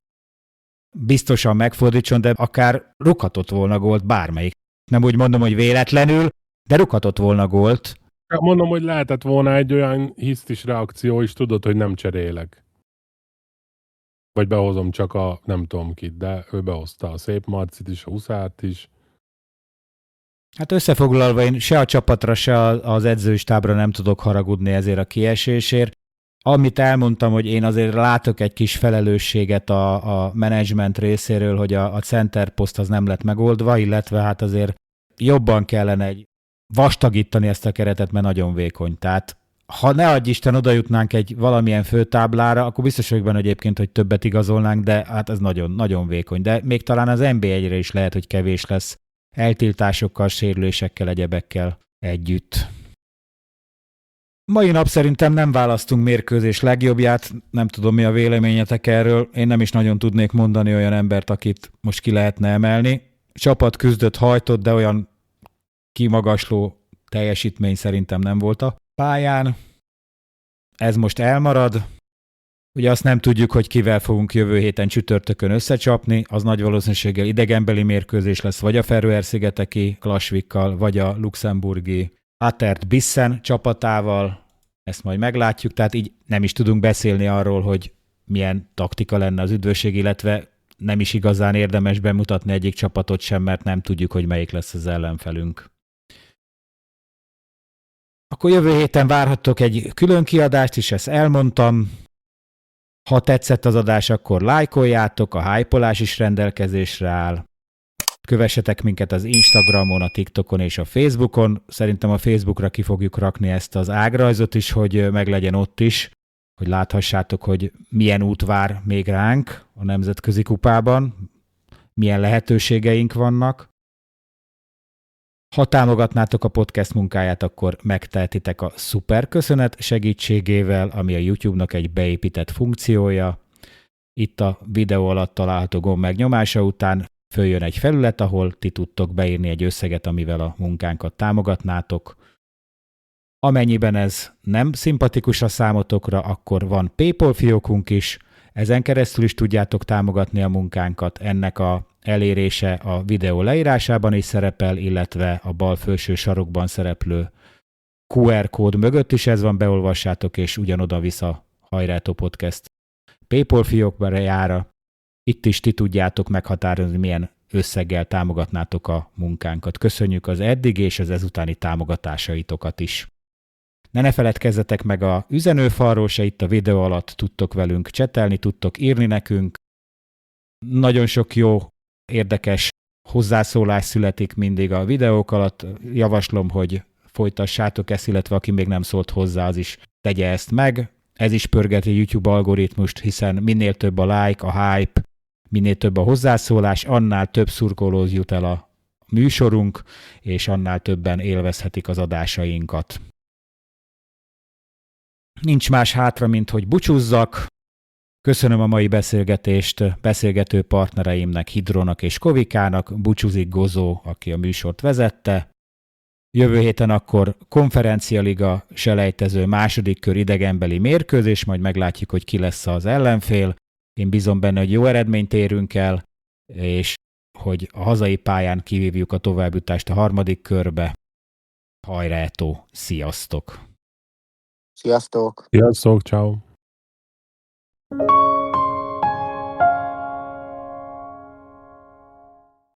biztosan megfordítson, de akár rúghatott volna gólt bármelyik. Nem úgy mondom, hogy véletlenül, de rúghatott volna gólt. Mondom, hogy lehetett volna egy olyan hisztis reakció is, tudod, hogy nem cserélek. Vagy behozom csak a nem tudom kit, de ő behozta a Szép Marcit is, a Huszárt is. Hát összefoglalva én se a csapatra, se az edzőstábra nem tudok haragudni ezért a kiesésért. Amit elmondtam, hogy én azért látok egy kis felelősséget a menedzsment részéről, hogy a center poszt az nem lett megoldva, illetve hát azért jobban kellene vastagítani ezt a keretet, mert nagyon vékony. Tehát ha ne adj Isten oda jutnánk egy valamilyen főtáblára, akkor biztos vagyok benne egyébként, hogy többet igazolnánk, de hát ez nagyon, nagyon vékony. De még talán az NB1-re is lehet, hogy kevés lesz eltiltásokkal, sérülésekkel, egyebekkel együtt. Mai nap szerintem nem választunk mérkőzés legjobbját, nem tudom, mi a véleményetek erről. Én nem is nagyon tudnék mondani olyan embert, akit most ki lehetne emelni. Csapat küzdött, hajtott, de olyan kimagasló teljesítmény szerintem nem volt a pályán. Ez most elmarad. Ugye azt nem tudjuk, hogy kivel fogunk jövő héten csütörtökön összecsapni, az nagy valószínűséggel idegenbeli mérkőzés lesz, vagy a Feröer-szigeteki Klassvikkal, vagy a luxemburgi Atert Bissen csapatával. Ezt majd meglátjuk, tehát így nem is tudunk beszélni arról, hogy milyen taktika lenne az üdvösség, illetve nem is igazán érdemes bemutatni egyik csapatot sem, mert nem tudjuk, hogy melyik lesz az ellenfelünk. Akkor jövő héten várhattok egy külön kiadást is, ezt elmondtam. Ha tetszett az adás, akkor lájkoljátok, a hypolás is rendelkezésre áll. Kövessetek minket az Instagramon, a TikTokon és a Facebookon. Szerintem a Facebookra ki fogjuk rakni ezt az ágrajzot is, hogy meglegyen ott is, hogy láthassátok, hogy milyen út vár még ránk a nemzetközi kupában, milyen lehetőségeink vannak. Ha támogatnátok a podcast munkáját, akkor megtehetitek a szuper köszönet segítségével, ami a YouTube-nak egy beépített funkciója. Itt a videó alatt található gomb megnyomása után följön egy felület, ahol ti tudtok beírni egy összeget, amivel a munkánkat támogatnátok. Amennyiben ez nem szimpatikus a számotokra, akkor van PayPal fiókunk is, ezen keresztül is tudjátok támogatni a munkánkat. Ennek a elérése a videó leírásában is szerepel, illetve a bal felső sarokban szereplő QR kód mögött is ez van, beolvassátok, és ugyanoda vissza Hajrátó Podcast PayPal fiókba jár. Itt is ti tudjátok meghatározni, milyen összeggel támogatnátok a munkánkat. Köszönjük az eddig és az ezutáni támogatásaitokat is. Ne feledkezzetek meg a üzenőfalról se, itt a videó alatt tudtok velünk csetelni, tudtok írni nekünk. Nagyon sok jó, érdekes hozzászólás születik mindig a videók alatt. Javaslom, hogy folytassátok ezt, illetve aki még nem szólt hozzá, az is tegye ezt meg. Ez is pörgeti a YouTube algoritmust, hiszen minél több a like, a hype, minél több a hozzászólás, annál több szurkolóhoz jut el a műsorunk, és annál többen élvezhetik az adásainkat. Nincs más hátra, mint hogy búcsúzzak. Köszönöm a mai beszélgetést beszélgető partnereimnek, Hidrónak és Kovikának, búcsúzik Gozó, aki a műsort vezette. Jövő héten akkor konferencialiga selejtező második kör idegenbeli mérkőzés, majd meglátjuk, hogy ki lesz az ellenfél. Én bízom benne, hogy jó eredményt érünk el, és hogy a hazai pályán kivívjuk a továbbjutást a harmadik körbe. Hajrá, Eto! Sziasztok! Sziasztok! Sziasztok, ciao.